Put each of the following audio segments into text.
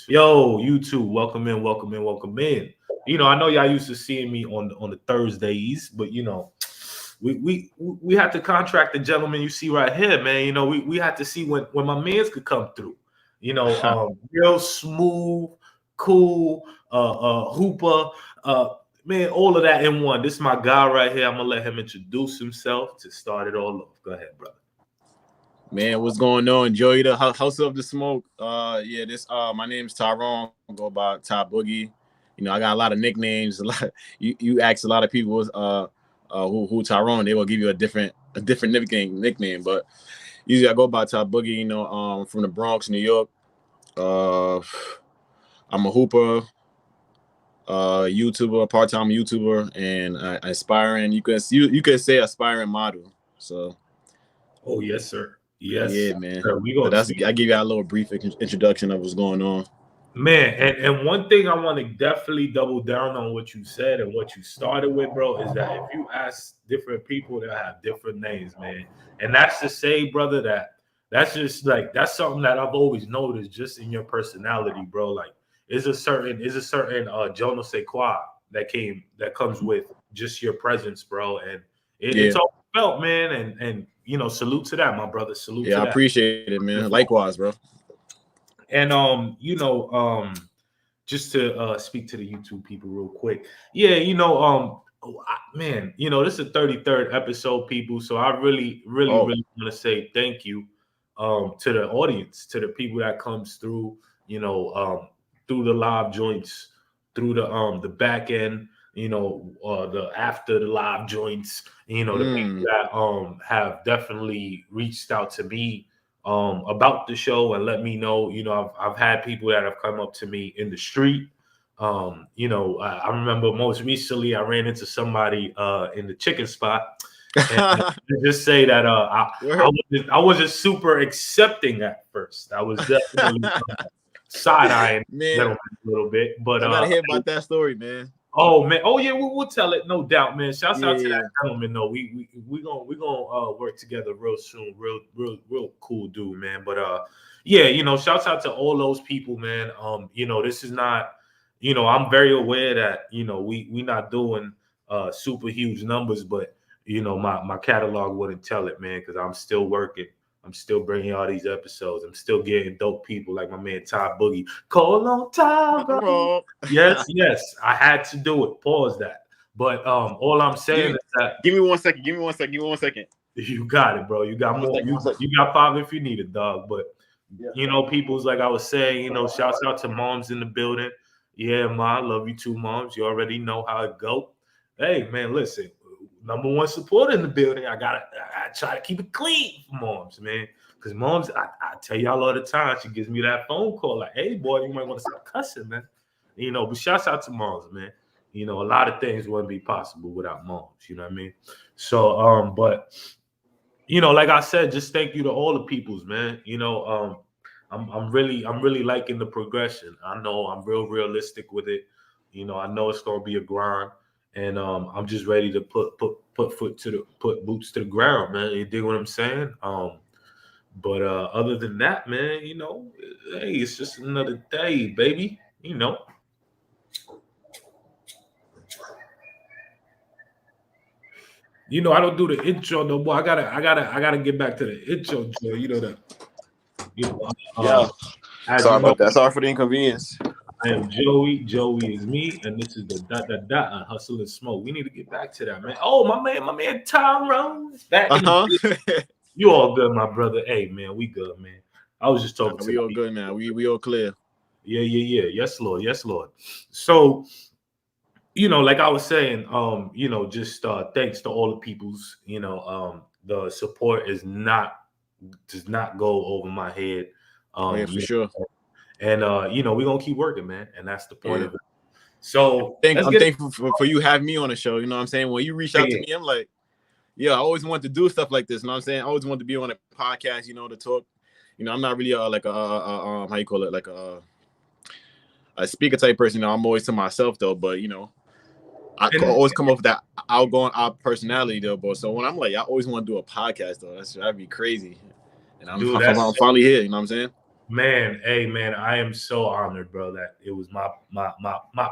Yo, YouTube, welcome in, welcome in, welcome in. I know y'all used to seeing me on the Thursdays, but we had to contract the gentleman you see right here, man. We had to see when my man's could come through. Real smooth, cool, hooper, man, all of that in one. This is my guy right here. I'm gonna let him introduce himself to start it all off. Go ahead, brother. Man, what's going on? Joey the Hustle of the Smoke. My name's Tyrone. I go by Ty Boogie. I got a lot of nicknames. You ask a lot of people who Tyrone, they will give you a different nickname. But usually I go by Ty Boogie. From the Bronx, New York. I'm a hooper, YouTuber, part-time YouTuber, and aspiring. You could say aspiring model. So. Oh yes, sir. Yes, yeah, man. Sir. I give you a little brief introduction of what's going on. Man, and one thing I want to definitely double down on what you said and what you started with, bro, is that if you ask different people, they'll have different names, man. And that's to say, brother, that's just like that's something that I've always noticed just in your personality, bro. Like, is a certain je ne sais quoi that comes with just your presence, bro, and it's all felt, man, and salute to that, my brother. Salute to that. I appreciate it, man. Likewise, bro. And just to speak to the YouTube people real quick. Yeah, man, this is the 33rd episode, people. So I really want to say thank you to the audience, to the people that comes through, through the live joints, through the back end, the after the live joints, the people that have definitely reached out to me about the show and let me know. I've had people that have come up to me in the street. I remember most recently I ran into somebody in the chicken spot. And just say that I wasn't super accepting at first. I was definitely side-eyeing a little bit. But I gotta hear about that story, man. Oh man! Oh yeah, we'll tell it, no doubt, man. Shouts out to that gentleman. No, we gonna work together real soon. Real cool dude, man. But shouts out to all those people, man. This is not, I'm very aware that we not doing super huge numbers, but my catalog wouldn't tell it, man, because I'm still working. I'm still bringing all these episodes. I'm still getting dope people like my man Ty Boogie. Call on Ty, bro. Yes. I had to do it. Pause that. But all I'm saying is that. Give me 1 second. You got it, bro. You got more. You got 5 if you need it, dog. But people's like I was saying. Shouts out to moms in the building. Yeah, ma, love you too, moms. You already know how it go. Hey, man, listen. Number one support in the building. I try to keep it clean for moms, man. Because moms, I tell y'all all the time, she gives me that phone call like, hey, boy, you might want to stop cussing, man. But shouts out to moms, man. A lot of things wouldn't be possible without moms. You know what I mean? So, but, like I said, just thank you to all the peoples, man. I'm really liking the progression. I know I'm real realistic with it. I know it's going to be a grind. And I'm just ready to put boots to the ground, man. You dig what I'm saying? But other than that, man, hey, it's just another day, baby. I don't do the intro no more. I gotta get back to the intro, Joe. Sorry about that. Sorry for the inconvenience. I am Joey. Joey is me, and this is the Hustle and Smoke. We need to get back to that, man. Oh, my man Tyrone is back. You all good, my brother? Hey, man, we good, man. I was just talking to we all good now. We all clear. Yeah. Yes, Lord. So, like I was saying, just thanks to all the peoples. The support does not go over my head. For sure. And we're gonna keep working, man. And that's the point of it. So I'm thankful for you having me on the show. You know what I'm saying? When you reached out to me, I'm like, I always wanted to do stuff like this. You know what I'm saying? I always wanted to be on a podcast, to talk. I'm not really like how you call it, like a speaker type person. I'm always to myself though, but I always come up with that outgoing personality though, bro. So when I'm like, I always want to do a podcast though. That'd be crazy. And I'm finally here. You know what I'm saying? Man, hey man, I am so honored, bro, that it was my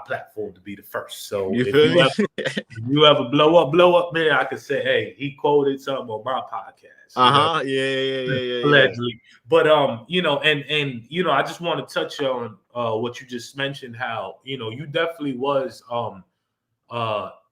platform to be the first. So You feel me? if you ever blow up, man, I could say, hey, he quoted something on my podcast. You know, Yeah. allegedly. But you know, and you know, I just want to touch on what you just mentioned, how, you know, you definitely was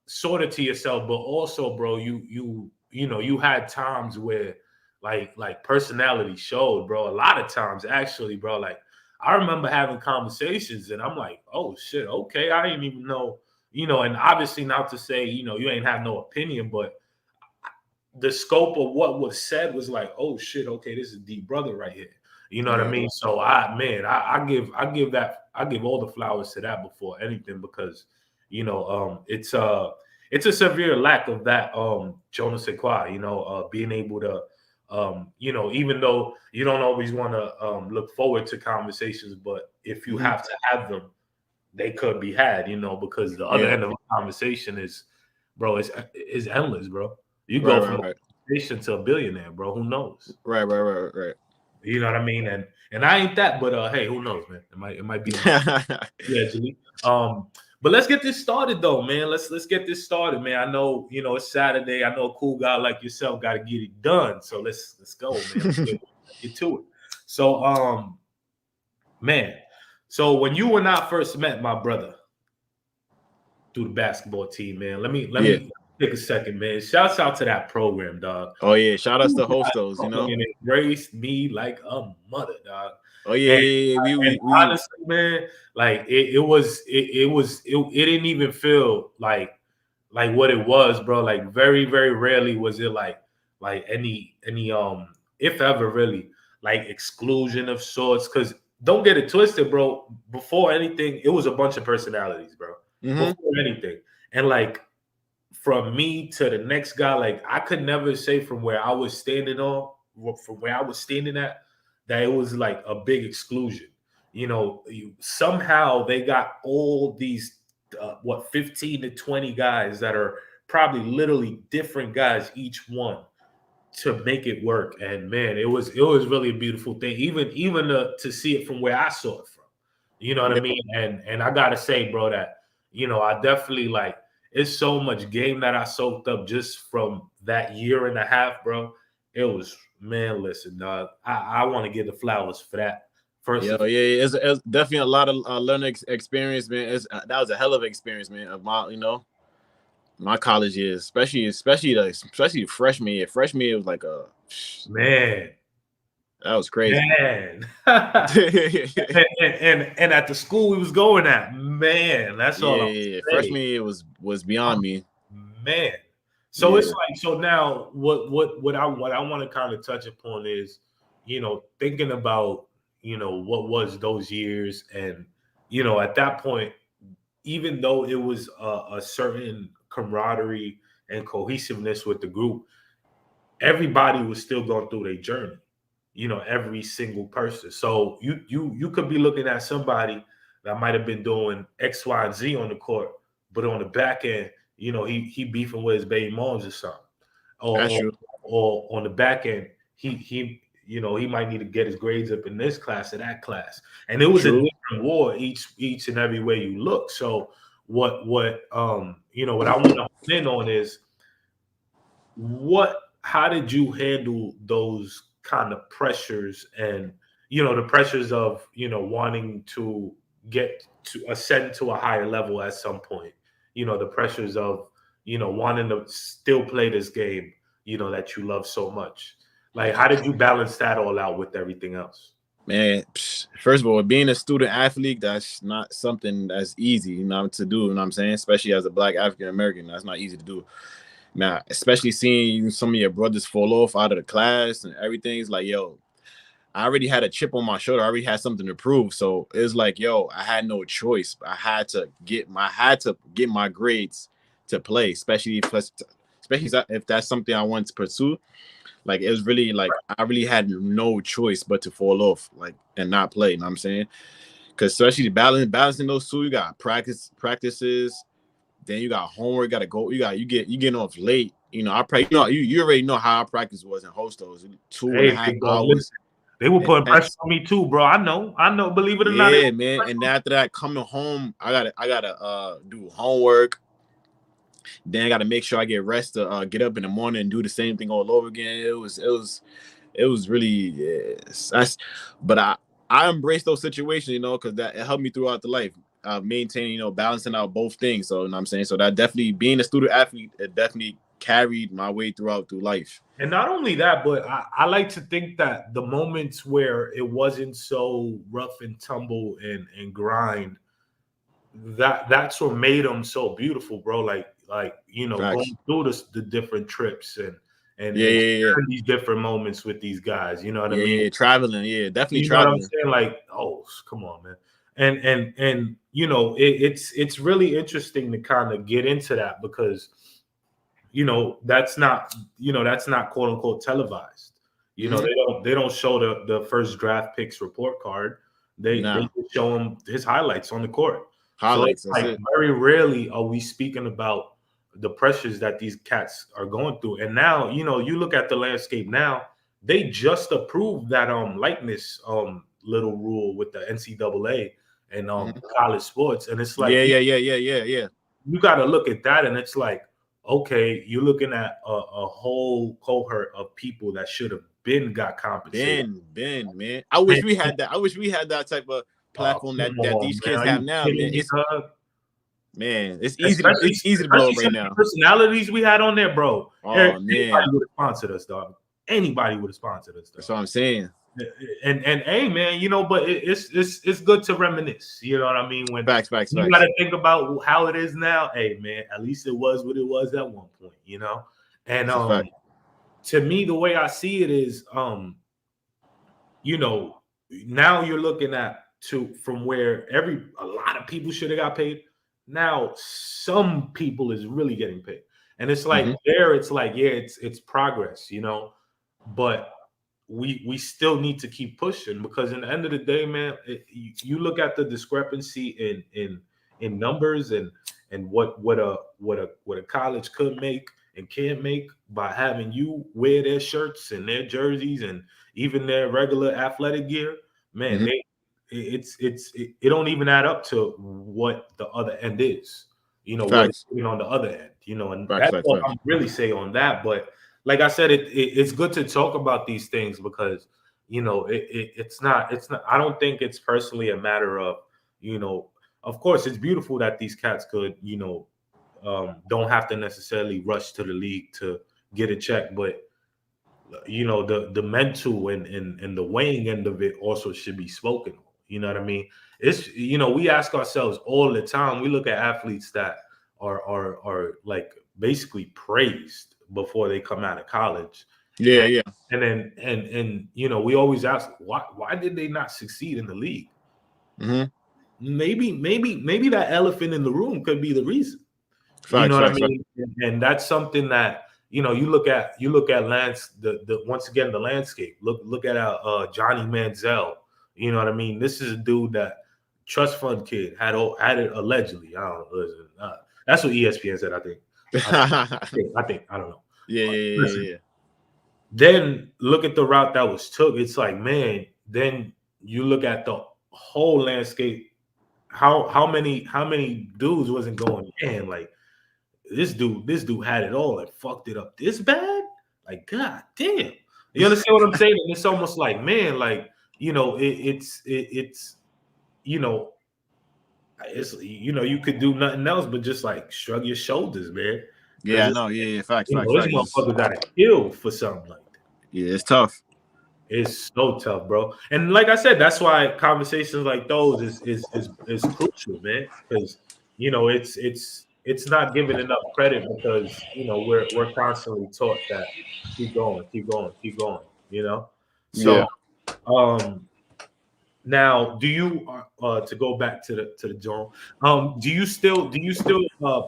sort of to yourself, but also, bro, you know, you had times where like personality showed, bro. A lot of times, actually, bro. Like I remember having conversations, and I'm like, oh shit, okay, I didn't even know, you know. And obviously, not to say, you know, you ain't have no opinion, but the scope of what was said was like, oh shit, okay, this is deep brother right here. You know what I mean? So I give all the flowers to that before anything, because you know it's a severe lack of that Jonas Sequoia, you know, being able to you know, even though you don't always want to look forward to conversations, but if you have to have them, they could be had, you know, because the other end of a conversation is, bro, is endless, bro. You go from a conversation to a billionaire, bro. Who knows? Right. You know what I mean? And I ain't that, but hey, who knows, man? It might be allegedly. But let's get this started though, man. Let's get this started, man. I know, you know, it's Saturday. I know a cool guy like yourself got to get it done. So let's go, man. Let's get to it. So man, so when you and I first met, my brother, through the basketball team, man. Let me take a second, man. Shouts out to that program, dog. Oh yeah, shout outs to Hostos, you know. And embraced me like a mother, dog. Oh yeah. We honestly, man, like it didn't even feel like what it was, bro. Like very, very rarely was it like any if ever really like exclusion of sorts. Cause don't get it twisted, bro. Before anything, it was a bunch of personalities, bro. Before anything. And like from me to the next guy, like I could never say from where I was standing at, that it was like a big exclusion. You know, somehow they got all these 15 to 20 guys that are probably literally different guys each one to make it work. And man, it was really a beautiful thing, even to see it from where I saw it from. You know what I mean? And I gotta say, bro, that, you know, I definitely like, it's so much game that I soaked up just from that year and a half, bro. It was, man, listen, dog. I want to give the flowers for that. First, it's definitely a lot of learning experience, man. That was a hell of an experience, man. Of my college years, especially freshman year. Freshman year was like a man. That was crazy, man. and at the school we was going at, man, that's all. Yeah, freshman year was beyond me, man. So it's like, so now what I want to kind of touch upon is, you know, thinking about, you know, what was those years, and you know, at that point, even though it was a certain camaraderie and cohesiveness with the group, everybody was still going through their journey. You know, every single person. So you could be looking at somebody that might have been doing X, Y, and Z on the court, but on the back end, you know, he beefing with his baby moms or something. Or on the back end, he you know, he might need to get his grades up in this class or that class. And it was a different war each and every way you look. So what you know, what I want to hone in on is how did you handle those kind of pressures, and you know, the pressures of, you know, wanting to get to ascend to a higher level at some point, you know, the pressures of, you know, wanting to still play this game, you know, that you love so much. Like, how did you balance that all out with everything else? Man, first of all, being a student athlete, that's not something that's easy, you know, to do. You know what I'm saying? Especially as a Black African American, that's not easy to do. Man, especially seeing some of your brothers fall off out of the class and everything. It's like, yo, I already had a chip on my shoulder. I already had something to prove. So it's like, yo, I had no choice. I had to get my grades to play, especially if that's something I want to pursue. Like, it was really like, I really had no choice but to fall off, like, and not play. You know what I'm saying? Because especially balancing those two, you got practices. Then you got homework, got to go. You getting off late. You know, you already know how our practice was in Hostos. 2.5 hours. They were putting pressure on me too, bro. I know. Believe it or not. Yeah, man. And after that, coming home, I gotta do homework. Then I gotta make sure I get rest to get up in the morning and do the same thing all over again. It was really but I embrace those situations, because that it helped me throughout the life. Maintaining, balancing out both things. So, you know what I'm saying? So that definitely, being a student athlete, it definitely carried my way through life. And not only that, but I like to think that the moments where it wasn't so rough and tumble and grind, that's what made them so beautiful, bro. Like going through the different trips and these different moments with these guys. You know what I mean? Yeah, traveling. Yeah, definitely traveling. Know what I'm saying? Like, oh, come on, man. And it's really interesting to kind of get into that because that's not quote unquote televised. They don't show the first draft picks report card. They show him his highlights on the court. Highlights. So like very rarely are we speaking about the pressures that these cats are going through. And now, you look at the landscape now, they just approved that likeness little rule with the NCAA and college sports. And it's like yeah. You got to look at that and it's like, okay, you're looking at a whole cohort of people that should have got compensated. Been, man. I wish we had that. I wish we had that type of platform that these kids have now, man. It's easy. It's easy to blow up right now. Personalities we had on there, bro. Oh man, anybody would have sponsored us, dog. Anybody would have sponsored us. Dog. That's what I'm saying. And hey, man, but it's good to reminisce. You know what I mean? When facts. You got to think about how it is now. Hey, man, at least it was what it was at one point. And to me, the way I see it is, now you're looking at from where a lot of people should have got paid. Now some people is really getting paid, and it's like it's like it's progress, but we still need to keep pushing because in the end of the day, man, you look at the discrepancy in numbers and what a college could make and can't make by having you wear their shirts and their jerseys and even their regular athletic gear, man. It don't even add up to what the other end is. What's on the other end. And that's what I'm really say on that. But like I said, it's good to talk about these things because it's not. I don't think it's personally a matter of Of course, it's beautiful that these cats could don't have to necessarily rush to the league to get a check, but the mental and the weighing end of it also should be spoken on. You know what I mean? It's we ask ourselves all the time. We look at athletes that are like basically praised before they come out of college. Yeah. And then we always ask why did they not succeed in the league? Maybe that elephant in the room could be the reason. What I mean? And that's something that you look at once again the landscape. Look at Johnny Manziel. You know what I mean? This is a dude that trust fund kid had it allegedly. I don't know. That's what ESPN said. I think. I don't know. Yeah. Then look at the route that was took. It's like, man. Then you look at the whole landscape. How many dudes wasn't going? Man, like this dude had it all and fucked it up this bad. Like, god damn. You understand what I'm saying? And it's almost like, man, like. It's you could do nothing else but just like shrug your shoulders, man. Yeah, no, yeah, facts. This motherfucker got to kill for something like that. Yeah, it's tough. It's so tough, bro. And like I said, that's why conversations like those is crucial, man. Because it's not given enough credit because we're constantly taught that keep going. So. Yeah. Now, do you to go back to the John? Do you still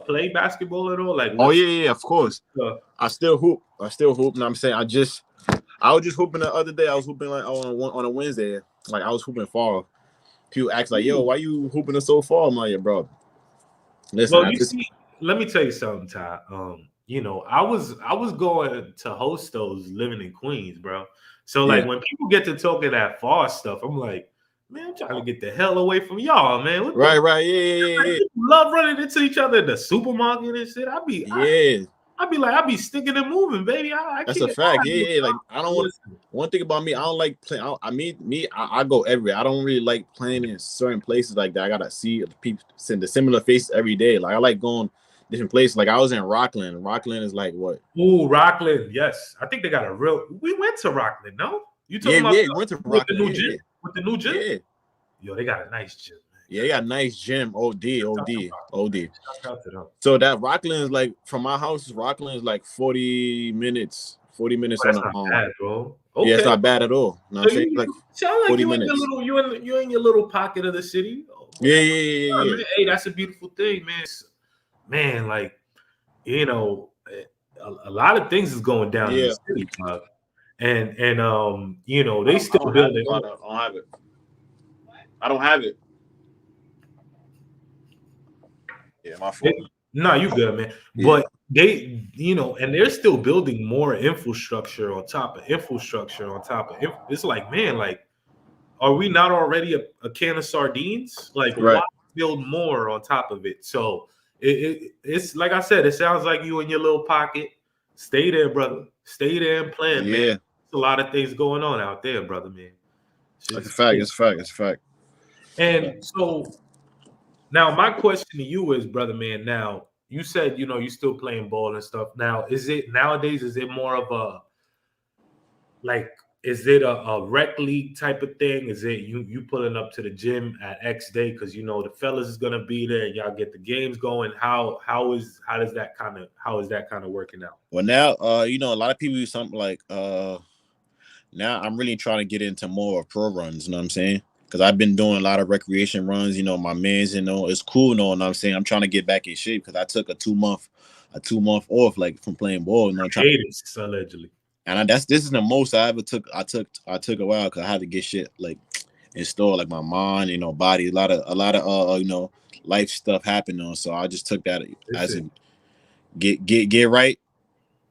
play basketball at all? Like, yeah, of course. I still hoop. And I'm saying I was just hooping the other day. I was hooping like on a Wednesday. Like I was hooping fall. People ask like, "Yo, why you hooping so far?" I'm like, "Yeah, bro. Listen, well, let me tell you something, Ty. I was going to host those living in Queens, bro. So like when people get to talking that far stuff, I'm like, man, I'm trying to get the hell away from y'all, man. Right, yeah. Love running into each other in the supermarket and shit. I'd be like, sticking and moving, baby. I That's can't. a fact. Yeah. Like I don't want. One thing about me, I don't like playing. I go everywhere. I don't really like playing in certain places like that. I gotta see people, the similar faces every day. Like I like going different places. Like I was in Rockland. Rockland is like what? Ooh, Rockland. Yes, I think they got a real. We went to Rockland. No, you talking about? We went to Rockland. The new gym. With the new gym. Yeah. Yo, they got a nice gym. Yeah, they got a nice gym. OD. So that Rockland is like from my house. Rockland is like 40 minutes. 40 minutes on the bad, bro. Okay. Yeah, it's not bad at all. You know what I'm saying? Like sound like 40 minutes. You're in your little pocket of the city. Yeah. Man, hey, that's a beautiful thing, man. Man, like you know, a lot of things is going down in the city, and you know they still building. I don't have it. Yeah, my fault. No, you good, man. Yeah. But they, you know, and they're still building more infrastructure on top of infrastructure on top of. It's like, man, like, are we not already a can of sardines? Like, why build more on top of it? So it's like I said, it sounds like you in your little pocket. Stay there, brother. Stay there and plan, man. There's a lot of things going on out there, brother, man. It's a fact. And so now my question to you is, brother, man, now you said, you know, you're still playing ball and stuff. Now, is it more of a, like, is it a rec league type of thing? Is it you pulling up to the gym at X day because you know the fellas is gonna be there and y'all get the games going? How is that kind of working out? Well, now you know, a lot of people do something like now I'm really trying to get into more of pro runs, you know what I'm saying? Because I've been doing a lot of recreation runs, you know, my man's, you know, it's cool, you know what I'm saying? I'm trying to get back in shape because I took a two month off, like, from playing ball, you know. Allegedly. And this is the most I ever took. I took a while because I had to get shit like installed, like my mind, you know, body, a lot of you know, life stuff happened. So I just took that as a get right,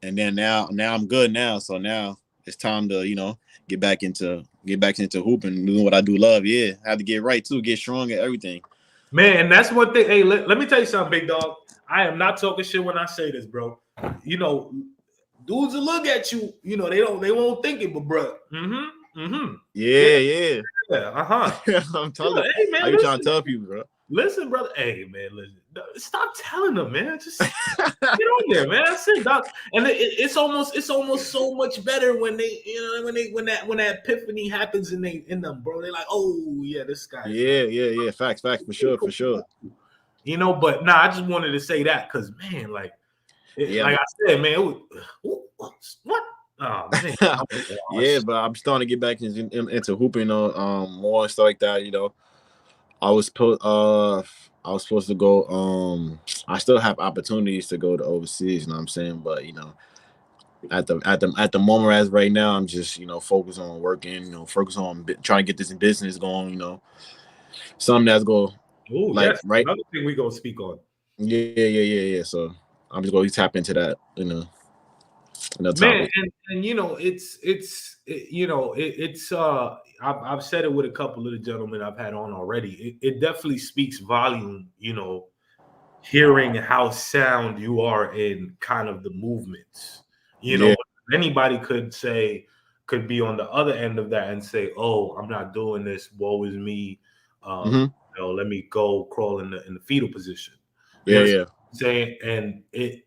and then now I'm good now. So now it's time to, you know, get back into hooping, doing what I do love. Yeah, I have to get right too, get strong at everything. Man, and that's one thing. Hey, let me tell you something, big dog. I am not talking shit when I say this, bro. You know, dudes will look at you. You know, they won't think it, but bro. Yeah. I'm telling you. Hey, man, how you trying to tell people, bro? Listen, brother. Hey, man, listen. Stop telling them, man. Just get on there, man. That's it, doc. And it's almost so much better when they, you know, when that epiphany happens in them, bro. They're like, oh yeah, this guy. Yeah. Facts, for sure. You know, but I just wanted to say that because, man, like I said, man, what? Oh man. Yeah, but I'm starting to get back into hooping, more and stuff like that. You know, I was supposed to go. I still have opportunities to go to overseas. You know what I'm saying? But, you know, at the moment, as right now, I'm just, you know, focused on working. You know, focus on trying to get this business going. You know, something that's going. Oh, like, yes. Right. Another thing we gonna speak on. Yeah. So I'm just going to tap into that. You know. Man, and you know, it's I've said it with a couple of the gentlemen I've had on already. It definitely speaks volume, you know, hearing how sound you are in kind of the movements. You know, anybody could be on the other end of that and say, "Oh, I'm not doing this. Woe is me. You know, let me go crawl in the fetal position." Yeah. Saying, and it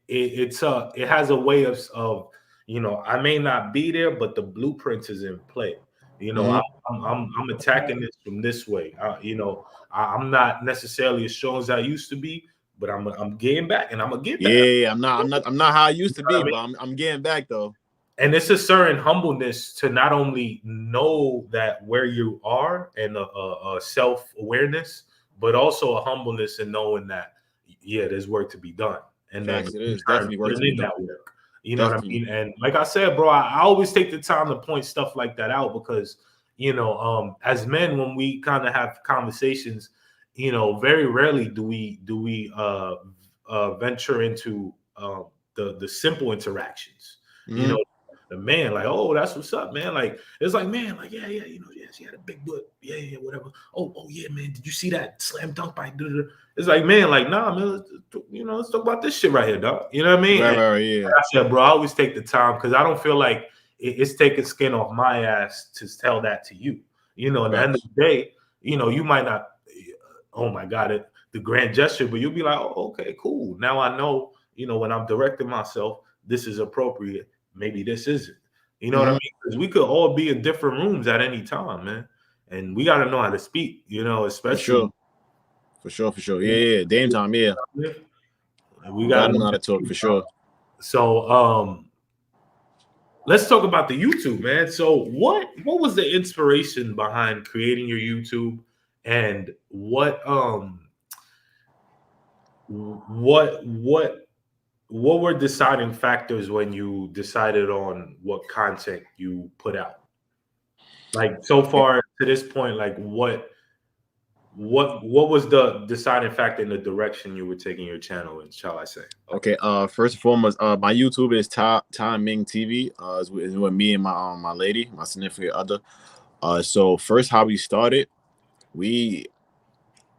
has a way of, you know, I may not be there, but the blueprint is in play. You know, I'm attacking this from this way. You know, I'm not necessarily as strong as I used to be, but I'm getting back, and I'm gonna get back. Yeah, I'm not how I used to be, but I'm getting back though. And it's a certain humbleness to not only know that where you are and a self-awareness, but also a humbleness in knowing that, yeah, there's work to be done. And then it is definitely work to be done. Work. You know what I mean? And like I said, bro, I always take the time to point stuff like that out because, you know, as men, when we kind of have conversations, you know, very rarely do we venture into the simple interactions. You know, the man, like, oh, that's what's up, man. Like, it's like, man, like, yeah, you know, yeah, she had a big butt, yeah, whatever. Oh, yeah, man, did you see that slam dunk by? It's like, man, like, nah, man, let's talk about this shit right here, dog. You know what I mean? Right, yeah. Like I said, bro, I always take the time because I don't feel like it's taking skin off my ass to tell that to you. You know, at the end of the day, you know, you might not, oh my God, the grand gesture, but you'll be like, oh, okay, cool. Now I know, you know, when I'm directing myself, this is appropriate. Maybe this isn't. You know what I mean? Because we could all be in different rooms at any time, man. And we got to know how to speak, you know, especially. For sure. Yeah. Dame time, yeah. We got to know how to talk, for sure. So, let's talk about the YouTube, man. So what was the inspiration behind creating your YouTube, and what were deciding factors when you decided on what content you put out? Like, so far to this point, like what was the deciding factor in the direction you were taking your channel in, shall I say? Okay, first and foremost, my YouTube is Time Ming TV. Is with me and my lady, my significant other. So first, how we started,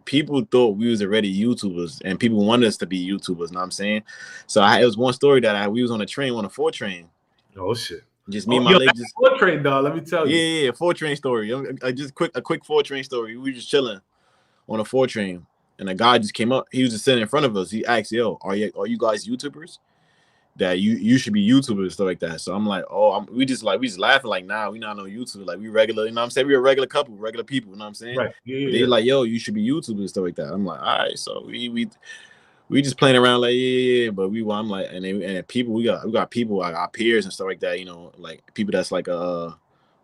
people thought we was already YouTubers, and people wanted us to be YouTubers. Know what I'm saying? So it was one story that we was on a 4 train. Oh shit! Just me and my lady. Just 4 train, dog. Let me tell you. Yeah, 4 train story. Just a quick 4 train story. We were just chilling on a 4 train, and a guy just came up. He was just sitting in front of us. He asked, "Yo, are you guys YouTubers? That you should be YouTubers and stuff like that." So I'm like, "Oh, we just laughing like, nah, we not no YouTuber. Like, we regular. You know what I'm saying? We a regular couple, regular people. You know what I'm saying? Right. Yeah. They like, yo, you should be YouTubers and stuff like that." I'm like, all right. So we just playing around like, yeah. But I'm like, and people, we got people like our peers and stuff like that. You know, like people that's like a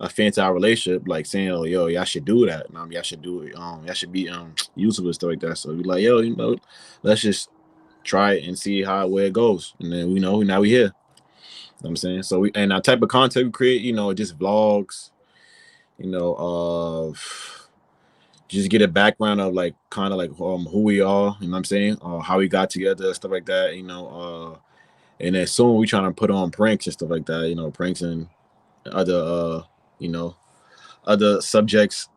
fancy relationship, like saying, "Oh, yo, y'all should do that. Y'all should do it. Y'all should be YouTubers, stuff like that." So we like, yo, you know, let's just try it and see where it goes. And then now we here. You know what I'm saying? So and our type of content we create, you know, just vlogs, you know, just get a background of like kind of like who we are, you know what I'm saying? How we got together, stuff like that, you know, and then soon we trying to put on pranks and stuff like that, you know, pranks and other you know, other subjects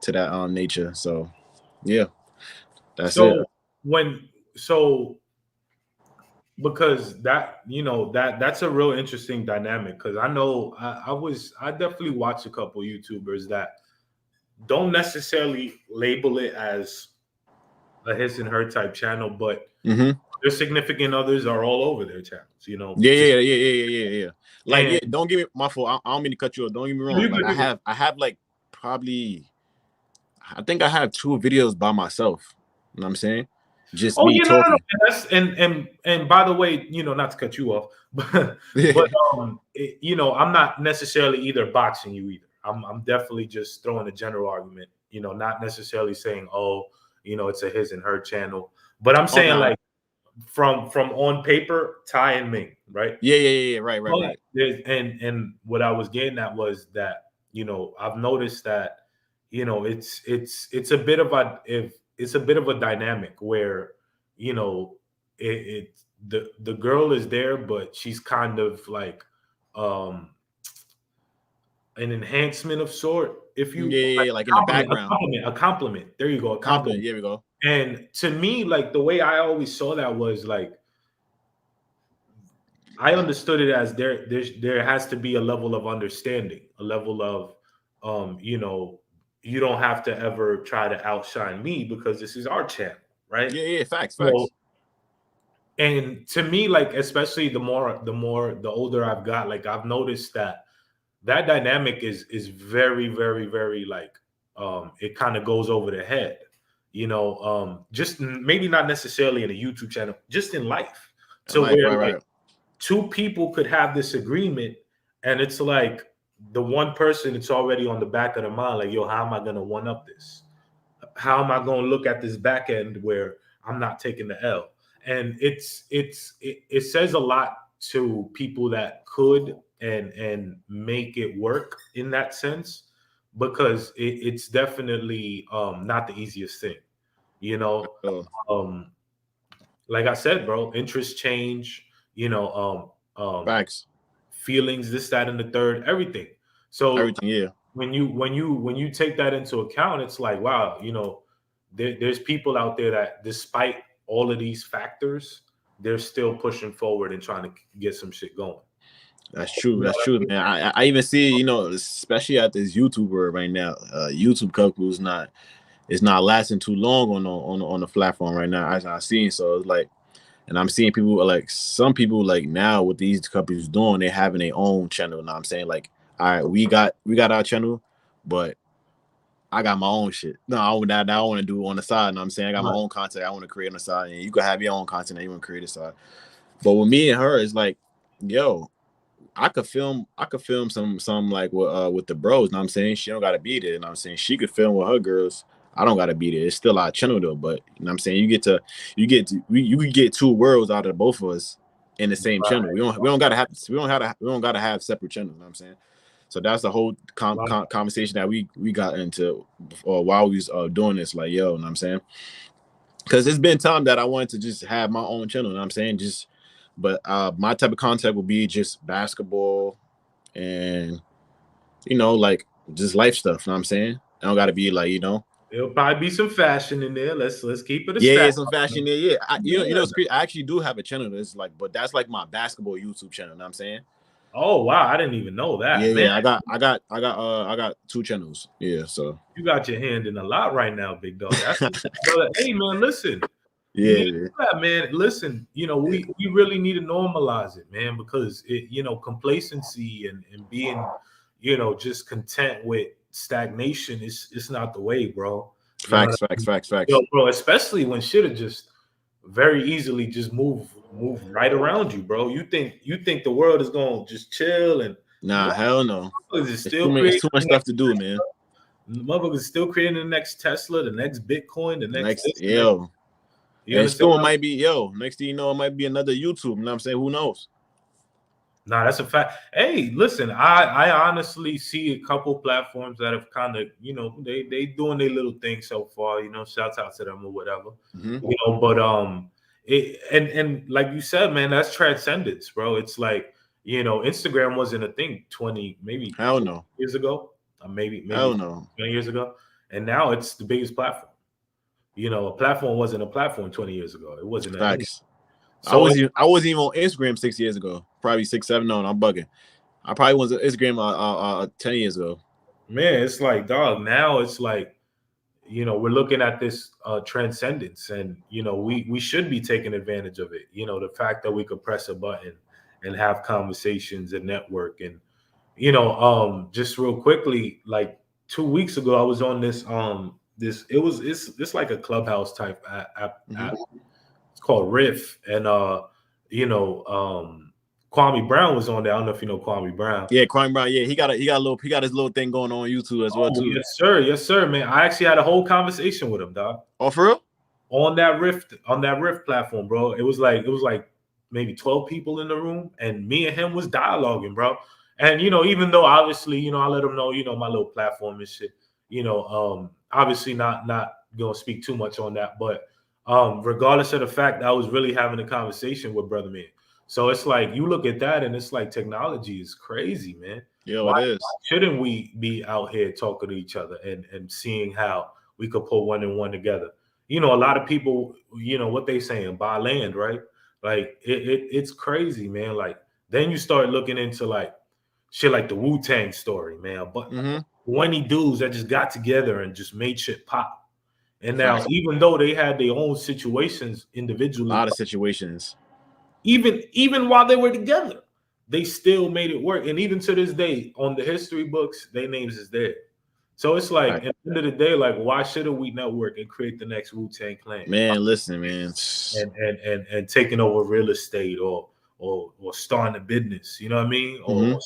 to that nature. So yeah, that's it. Because that, you know, that's a real interesting dynamic, because I know I definitely watch a couple YouTubers that don't necessarily label it as a his and her type channel, but their significant others are all over their channels, you know. Yeah. Like, yeah, don't give me my fault. I don't mean to cut you off. Don't get me wrong. Like, I have like probably, I think I have 2 videos by myself. You know what I'm saying? Just me talking. No. And by the way, you know, not to cut you off, but you know, I'm not necessarily either boxing you either. I'm definitely just throwing a general argument, you know, not necessarily saying, oh, you know, it's a his and her channel, but I'm saying like from on paper, Ty and Ming, right? Yeah. Right. And what I was getting at was that, you know, I've noticed that, you know, it's a bit of a dynamic where, you know, the girl is there, but she's kind of like an enhancement of sort, if you like in the background, a compliment. There you go, a compliment. Here we go. And to me, like, the way I always saw that was like, I understood it as there has to be a level of understanding, a level of you know, you don't have to ever try to outshine me because this is our channel, right? Yeah, facts. And to me, like, especially the older I've got, like, I've noticed that dynamic is very, very, very, like, it kind of goes over the head, you know, just maybe not necessarily in a YouTube channel, just in life. So where 2 people could have this agreement, and it's like the one person, it's already on the back of the mind, like, yo, how am I going to one up this? How am I going to look at this back end where I'm not taking the L? And it says a lot to people that could and make it work in that sense, because it's definitely not the easiest thing, you know. Like I said, bro, interests change, you know, facts. feelings, this, that, and the third, everything. So everything, yeah. When you take that into account, it's like, wow, there's people out there that, despite all of these factors, they're still pushing forward and trying to get some shit going. That's true. That's true, man. I even see, especially at this YouTuber right now, YouTube couple is not lasting too long on the platform right now, as I've seen. So it's like, and I'm seeing people like, some people like now what these companies doing, they're having their own channel. Now I'm saying, like, all right, we got our channel, but I got my own shit. No, I want to do on the side. And I'm saying I got my own content I want to create on the side, and you can have your own content that you want to create on the side. But with me and her, it's like, yo, I could film some like with the bros. Know what I'm saying? She don't gotta be there. Know what I'm saying? She could film with her girls. I don't gotta be there. It's still our channel though. But you know what I'm saying? You could get two worlds out of both of us in the same channel. We don't gotta have separate channels. You know what I'm saying? So that's the whole conversation that we got into while we was doing this. Like, yo, you know what I'm saying? Because it's been time that I wanted to just have my own channel. You know what I'm saying? But my type of content will be just basketball and, like just life stuff. You know what I'm saying? I don't got to be like, It'll probably be some fashion in there. Let's keep it. Yeah, some fashion there. Yeah, I actually do have a channel that's like, but that's like my basketball YouTube channel. You know what I'm saying? Oh wow, I didn't even know that. Yeah, man. Yeah, I got 2 channels. Yeah, so you got your hand in a lot right now, big dog. That's hey man, listen. Yeah, man. Listen, we really need to normalize it, man, because complacency and being, just content with stagnation is not the way, bro. Facts. Bro, especially when shit are just very easily just move right around you, bro. You think the world is gonna just chill and hell no. It's too much stuff to do, man. Motherfuckers still creating the next Tesla, the next Bitcoin, the next yo. And still might be, next thing you know, it might be another YouTube. You know what I'm saying? Who knows? Nah, that's a fact. Hey, listen, I honestly see a couple platforms that have kind of, they doing their little thing so far, shouts out to them or whatever. Mm-hmm. But and like you said, man, that's transcendence, bro. It's like, Instagram wasn't a thing 20 maybe hell no years ago. Maybe hell no 20 years ago. And now it's the biggest platform. A platform wasn't a platform 20 years ago. It wasn't. Facts. So I wasn't even on Instagram 6 years ago. Probably 6, 7. No, I'm bugging. I probably was on Instagram 10 years ago. Man, it's like, dog. Now it's like, we're looking at this transcendence, and we should be taking advantage of it. The fact that we could press a button and have conversations and network, and just real quickly, like 2 weeks ago, I was on this it's like a Clubhouse type app. It's called Riff, and Kwame Brown was on there. I don't know if you know Kwame Brown. Yeah, Kwame Brown. Yeah, he got his little thing going on YouTube as well too. Yes, sir, man. I actually had a whole conversation with him, dog. Oh, for real? On that Riff platform, bro. It was like maybe 12 people in the room, and me and him was dialoguing, bro. And even though obviously, I let him know, my little platform and shit. Obviously not gonna speak too much on that, but regardless of the fact, I was really having a conversation with brother man. So it's like, you look at that and it's like, technology is crazy, man. It is. Why shouldn't we be out here talking to each other and seeing how we could put one and one together? A lot of people, what they saying, buy land, right? Like it's crazy, man. Like then you start looking into like shit like the Wu-Tang story, man. But 20 dudes that just got together and just made shit pop. And now, even though they had their own situations individually, a lot of situations, even while they were together, they still made it work. And even to this day, on the history books, their names is there. So it's like, at the end of the day, like, why shouldn't we network and create the next Wu-Tang Clan? Man, listen, man, and taking over real estate or starting a business, you know what I mean? Or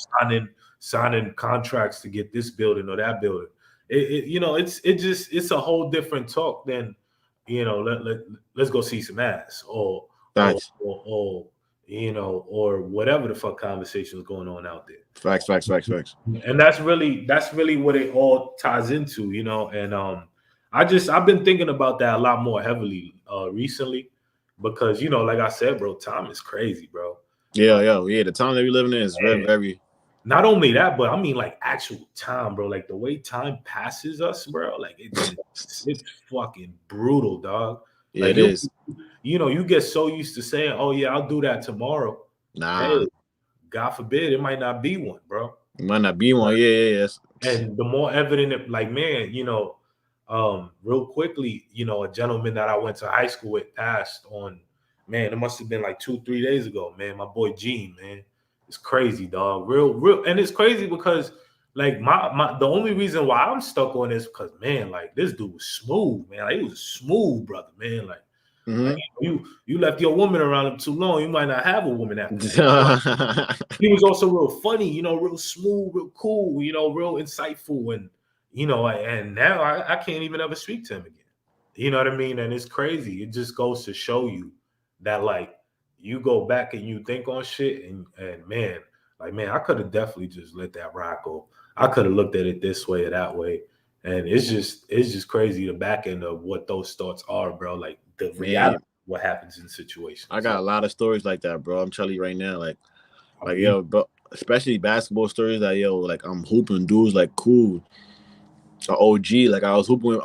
signing contracts to get this building or that building. It's a whole different talk than, let's go see some ass or whatever the fuck conversation is going on out there. Facts. And that's really what it all ties into, and I've been thinking about that a lot more heavily recently, because like I said, bro, time is crazy, bro. Yeah. The time that we living in is very. Not only that, but I mean like actual time, bro. Like the way time passes us, bro. Like it's fucking brutal, dog. Yeah, Like it is. you get so used to saying, "Oh yeah, I'll do that tomorrow." Nah, Hey, God forbid, it might not be one, bro. it might not be one. Yeah. And the more evident, like man, real quickly, a gentleman that I went to high school with passed on. Man, it must have been like 2-3 days ago. Man, my boy Gene, man, it's crazy, dog. Real, and it's crazy because like my the only reason why I'm stuck on this because man, like this dude was smooth, man. Like he was a smooth brother, man. Like. Like, you left your woman around him too long, you might not have a woman after that. He was also real funny, real smooth, real cool, real insightful, and and now I can't even ever speak to him again. You know what I mean? And it's crazy. It just goes to show you that like you go back and you think on shit, and man, like man, I could have definitely just let that rock go. I could have looked at it this way or that way. And it's just crazy the back end of what those thoughts are, bro. Like the reality of what happens in situations. I got a lot of stories like that, bro. I'm telling you right now, like yo, bro, especially basketball stories that like I'm hooping dudes like cool. So OG, like I was hooping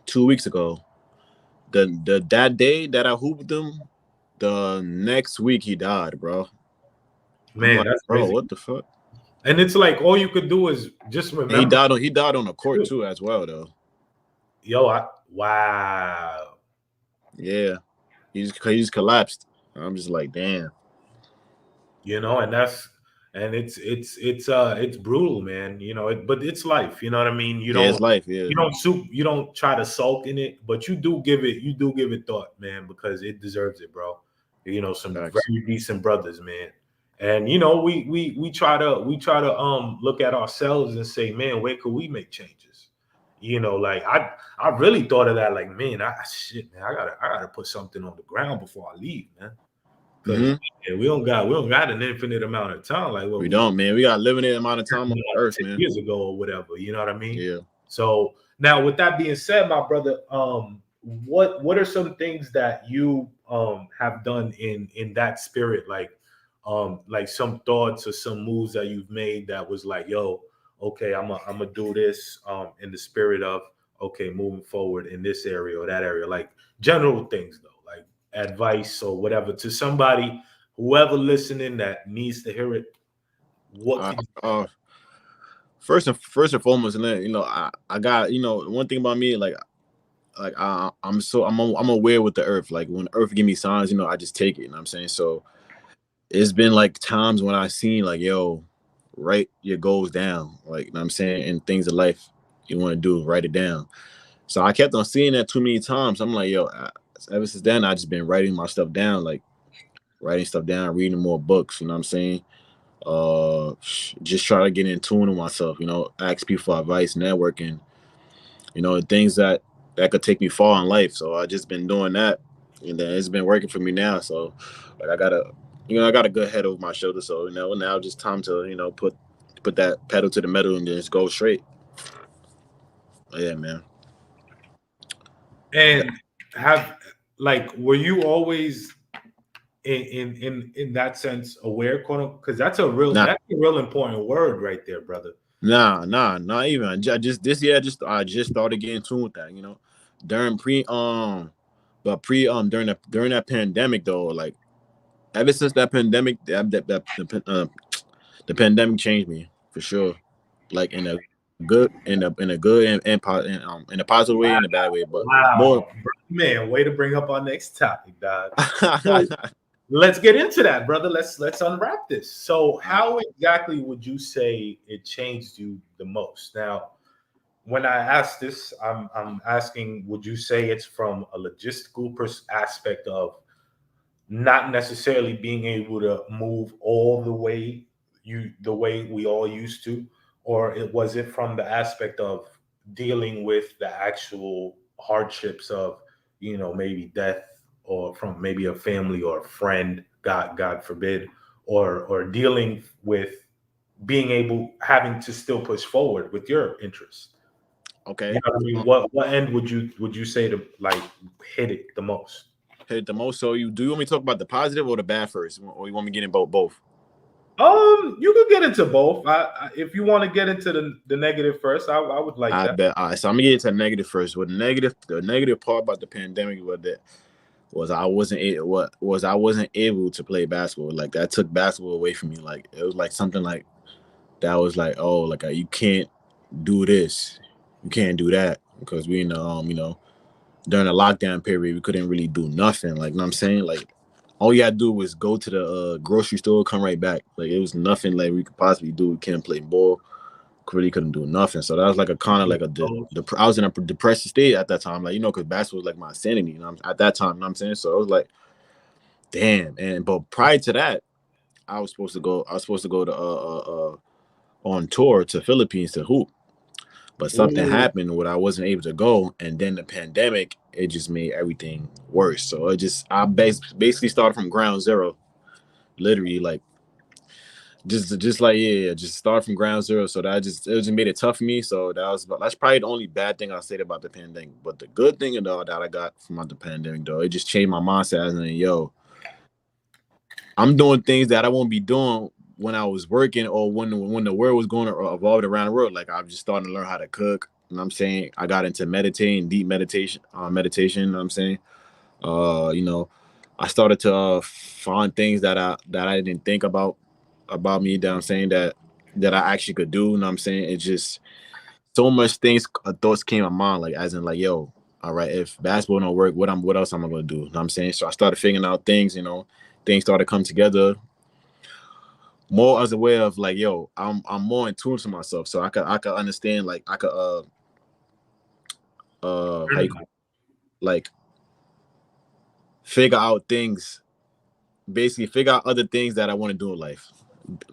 2 weeks ago. That day that I hooped him, the next week he died, bro. Man, like, that's bro, crazy. what the fuck? And it's like all you could do is just remember. He died on the court too, as well, though. Wow. Yeah, he just collapsed. I'm just like, damn. And it's brutal, man. But it's life. You know what I mean? It's life. Yeah. You don't try to sulk in it, but you do give it thought, man, because it deserves it, bro. Some very decent brothers, man. And we try to look at ourselves and say, man, where could we make changes? Like I really thought of that, like, man, I gotta put something on the ground before I leave, man. Because we don't got an infinite amount of time. Like we don't, man. We got a limited amount of time on Earth, 10 man. years ago or whatever. You know what I mean? Yeah. So now, with that being said, my brother, what are some things that you have done in that spirit, like some thoughts or some moves that you've made that was like, yo, okay, I'm gonna do this in the spirit of okay, moving forward in this area or that area, like general things though, like advice or whatever to somebody, whoever listening that needs to hear it. What can you first and foremost, and then I got one thing about me, like I'm aware with the earth. Like when the earth give me signs, I just take it. You know what I'm saying? So it's been like times when I seen like, yo, write your goals down. Like, you know what I'm saying? And things of life you want to do, write it down. So I kept on seeing that too many times. I'm like, yo, ever since then, I just been writing my stuff down, like writing stuff down, reading more books. You know what I'm saying? Just try to get in tune with myself. Ask people for advice, networking. Things that could take me far in life. So I just been doing that, and then it's been working for me now. So like I got a good head over my shoulder. So now just time to put that pedal to the metal and just go straight. Yeah, man. And were you always in that sense aware, because that's a real important word right there, brother. Nah, not even. I just started getting in tune with that. During during that pandemic though, like ever since that pandemic, the pandemic changed me for sure. Like in a good in a good and in a positive way and a bad way, but more. Man, way to bring up our next topic, dog. So, let's get into that, brother. Let's unwrap this. So how exactly would you say it changed you the most? Now, when I ask this, I'm asking, would you say it's from a logistical aspect of not necessarily being able to move all the way we all used to, or was it from the aspect of dealing with the actual hardships of maybe death, or from maybe a family or a friend, God forbid, or dealing with having to still push forward with your interests? Okay. You know what I mean? What end would you say to like hit it the most? hit the most. So do you want me to talk about the positive or the bad first, or you want me to get in both? You could get into both. If you want to get into the negative first, I would like that. I bet. All right, so I'm gonna get into the negative first. The negative part about the pandemic was I wasn't able to play basketball. Like that took basketball away from me. Like it was like something like that was like, oh, like you can't do this, you can't do that, because we in the during the lockdown period we couldn't really do nothing. Like, you know what I'm saying? Like all you had to do was go to the grocery store, come right back. Like it was nothing like we could possibly do. We can't play ball. Really couldn't do nothing. So that was like a kind of like I was in a depressive state at that time. Like, because basketball was like my sanity. At that time, you know what I'm saying? So I was like, damn. But prior to that, I was supposed to go to on tour to Philippines to hoop. But something happened where I wasn't able to go, and then the pandemic, it just made everything worse. So I basically started from ground zero, literally, like just start from ground zero. So it just made it tough for me. So that's probably the only bad thing I'll say about the pandemic. But the good thing that I got from the pandemic, though, it just changed my mindset. As in, I'm doing things that I won't be doing when I was working, or when the world was going to evolve around the world. Like I'm just starting to learn how to cook. You know what I'm saying? I got into deep meditation. You know what I'm saying? I started to find things that I didn't think about me, that I'm saying that I actually could do. You know what I'm saying? It's just so much thoughts came to my mind, like as in like, yo, all right, if basketball don't work, what else am I gonna do? You know what I'm saying? So I started figuring out things, things started to come together more as a way of like, yo, I'm more in tune to myself. So I could understand, like I could how you call it? Like figure out things, basically figure out other things that I want to do in life.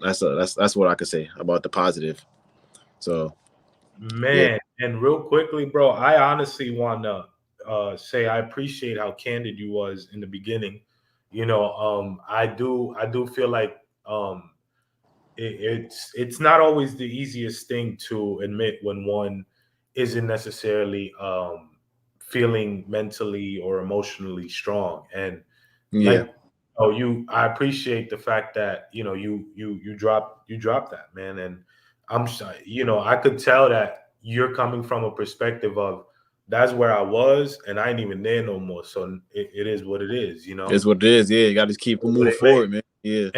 That's what I could say about the positive. So, man, yeah. And real quickly, bro, I honestly want to say I appreciate how candid you was in the beginning. I do feel like it's not always the easiest thing to admit when one isn't necessarily feeling mentally or emotionally strong. And like, I appreciate the fact that you dropped that, man. And I'm I could tell that you're coming from a perspective of that's where I was and I ain't even there no more. So it is what it is, It's what it is. Yeah, you got to keep moving forward, man. Yeah.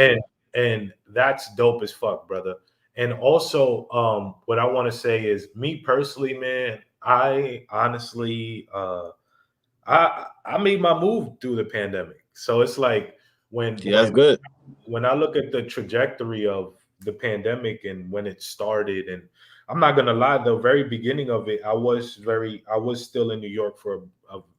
And that's dope as fuck, brother. And also, what I want to say is, me personally, man, I honestly, I made my move through the pandemic. So it's like that's good. When I look at the trajectory of the pandemic and when it started, and I'm not gonna lie, the very beginning of it, I was still in New York for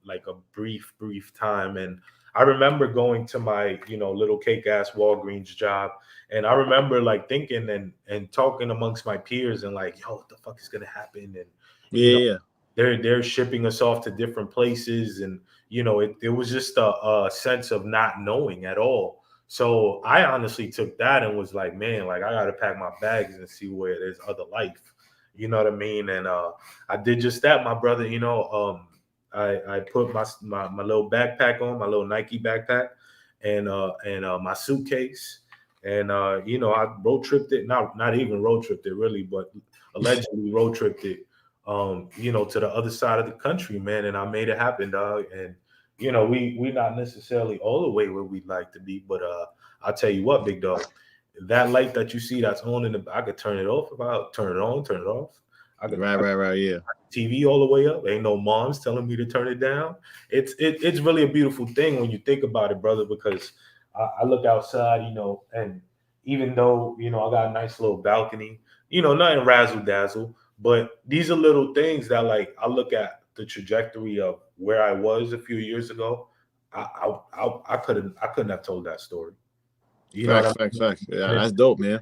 like a brief time, and I remember going to my little cake ass Walgreens job, and I remember like thinking and talking amongst my peers and like, yo, what the fuck is gonna happen? And they're shipping us off to different places, and it was just a sense of not knowing at all. So I honestly took that and was like, man, like I gotta pack my bags and see where there's other life. You know what I mean? And I did just that, my brother. I put my little backpack on, my little Nike backpack, and my suitcase, and I road tripped it, not even road tripped it really, but allegedly road tripped it, to the other side of the country, man, and I made it happen, dog. And we're not necessarily all the way where we'd like to be, but I'll tell you what, big dog, that light that you see that's on I could turn it off if I turn it on, turn it off. Right, yeah. TV all the way up. Ain't no moms telling me to turn it down. It's really a beautiful thing when you think about it, brother, because I look outside, and even though, I got a nice little balcony, nothing razzle dazzle, but these are little things that, like, I look at the trajectory of where I was a few years ago. I couldn't have told that story. Facts. Yeah, that's dope, man.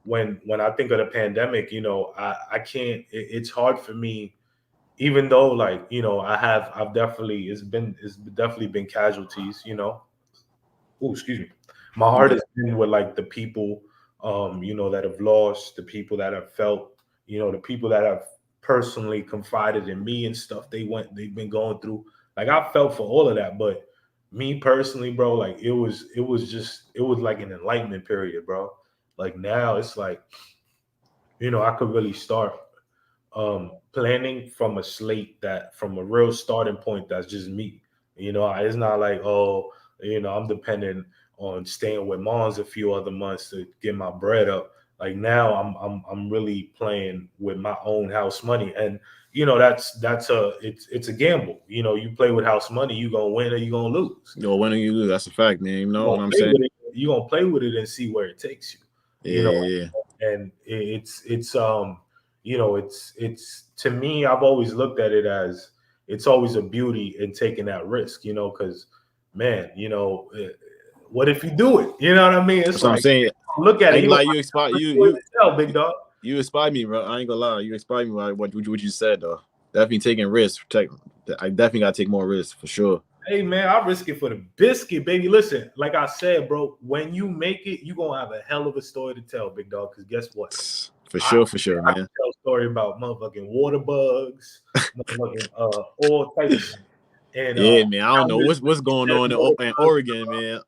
When I think of the pandemic, I can't. It's hard for me, even though, like, I've definitely it's definitely been casualties. Oh, excuse me. My heart has been with like the people, that have lost, the people that have felt, the people that have personally confided in me and stuff they've been going through. Like, I felt for all of that, but me personally, bro, like it was like an enlightenment period, bro. Like now it's like, I could really start planning from a slate that from a real starting point that's just me. It's not like, oh, I'm dependent on staying with moms a few other months to get my bread up. Like now I'm really playing with my own house money. And it's a gamble. You play with house money, you gonna win or you gonna lose. Win or you lose, that's a fact, man. You know what I'm saying? You gonna play with it and see where it takes you. Yeah. And it's to me, I've always looked at it as it's always a beauty in taking that risk, because man, what if you do it? You know what I mean? It's that's like, what I'm saying. Look at it. Like you inspired you big dog. You inspired me, bro. I ain't gonna lie. You inspired me by what you said, though. Definitely taking risks. I definitely gotta take more risks for sure. Hey man, I risk it for the biscuit, baby. Listen, like I said, bro, when you make it, you gonna have a hell of a story to tell, big dog. Because guess what? For sure, man. I can tell a story about motherfucking water bugs, motherfucking all types of shit. And yeah, man, I don't know what's going on in Oregon, man.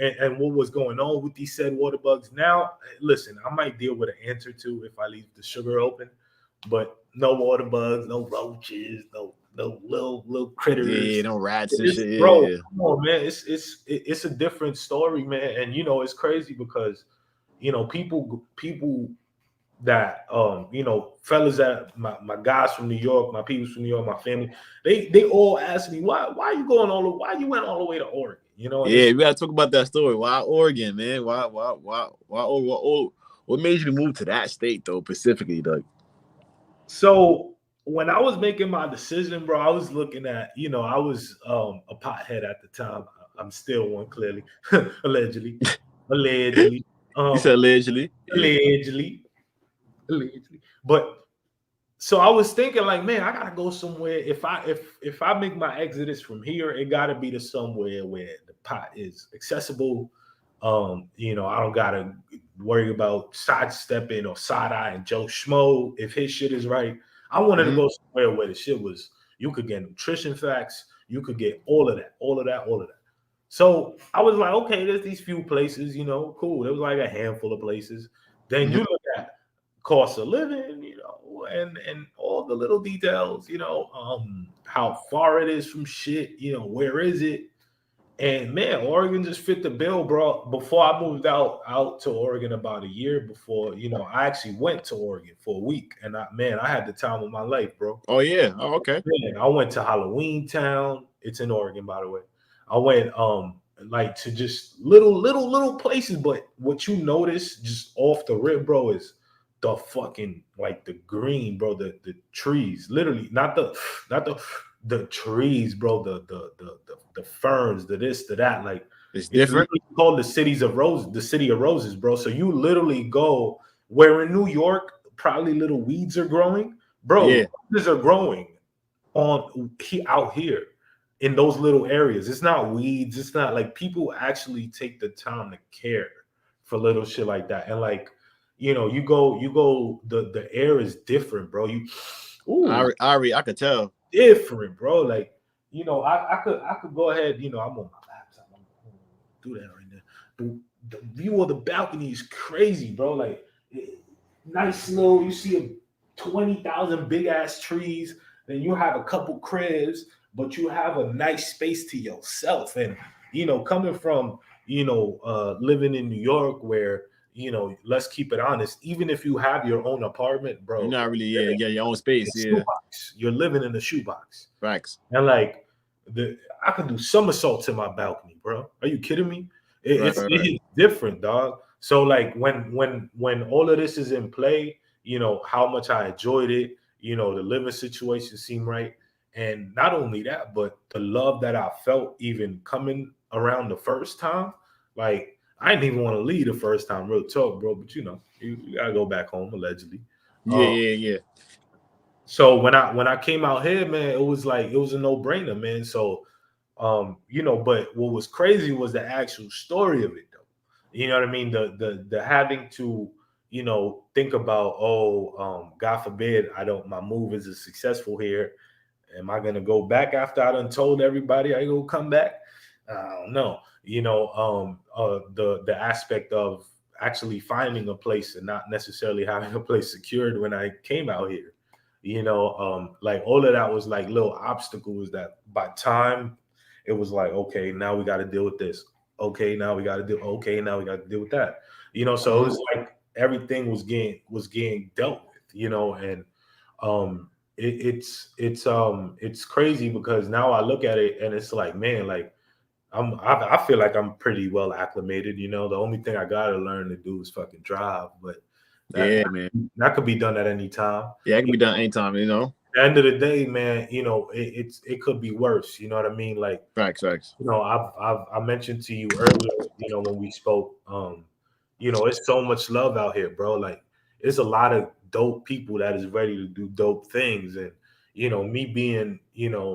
and what was going on with these said water bugs. Now, listen, I might deal with an ant or two if I leave the sugar open, but no water bugs, no roaches, no little critters. Yeah, no rats and shit. Bro, yeah. Come on, man. It's a different story, man. And it's crazy because people that fellas that my guys from New York, my people from New York, my family, they all ask me why you went all the way to Oregon? Yeah, we gotta talk about that story. Why Oregon, man? Why what made you to move to that state though, specifically, Doug? So when I was making my decision, bro, I was looking at, I was a pothead at the time. I'm still one, clearly, allegedly. You said allegedly. Allegedly. But so I was thinking, like, man, I gotta go somewhere. If I make my exodus from here, it gotta be to somewhere where the pot is accessible. I don't gotta worry about sidestepping or side-eyeing Joe Schmo if his shit is right. I wanted to go somewhere where the shit was, you could get nutrition facts, you could get all of that. So I was like, okay, there's these few places, cool. There was like a handful of places. Then you look at cost of living, and all the little details, how far it is from shit, where is it? And man, Oregon just fit the bill, bro. Before I moved out to Oregon about a year before, I actually went to Oregon for a week, and I had the time of my life, bro. Oh yeah, oh okay. Man, I went to Halloween Town. It's in Oregon, by the way. I went like to just little places, but what you notice just off the rip, bro, is the fucking like the green, bro, the trees, literally, not the trees, bro, the ferns, the this, the that, like it's different. It's called the city of roses, bro. So you literally go where in New York, probably little weeds are growing, bro. Yeah. Roses are growing out here in those little areas. It's not weeds. It's not like people actually take the time to care for little shit like that. And like, you go, the air is different, bro. I could tell. Different, bro. Like, I could go ahead, I'm on my laptop. I'm gonna do that right now. The view of the balcony is crazy, bro. Like, nice little, you see 20,000 big ass trees, then you have a couple cribs, but you have a nice space to yourself. And coming from living in New York, where let's keep it honest, even if you have your own apartment, bro, you're not really your own space. You're living in a shoebox. Facts. And like I can do somersaults in my balcony, bro. Are you kidding me? It's different, dog. So like when all of this is in play, how much I enjoyed it, the living situation seemed right. And not only that, but the love that I felt even coming around the first time, like I didn't even want to leave the first time, real talk, bro. But you gotta go back home, allegedly. Yeah. So when I came out here, man, it was a no-brainer, man. So but what was crazy was the actual story of it, though. You know what I mean? The having to, think about, God forbid, my move isn't successful here. Am I gonna go back after I done told everybody I go come back? I don't know. The aspect of actually finding a place and not necessarily having a place secured when I came out here. Like all of that was like little obstacles that by time it was like, okay, now we got to deal with this. Okay, now we got to do. Okay, now we got to deal with that. So it was like everything was getting dealt with. And um, it's crazy because now I look at it and it's like, man, like I feel like I'm pretty well acclimated. The only thing I gotta learn to do is fucking drive, but yeah, man, that could be done at any time. Yeah, it can be done anytime. At the end of the day, man, it could be worse. You know what I mean? Like, facts. I mentioned to you earlier, when we spoke, it's so much love out here, bro. Like, it's a lot of dope people that is ready to do dope things, and me being,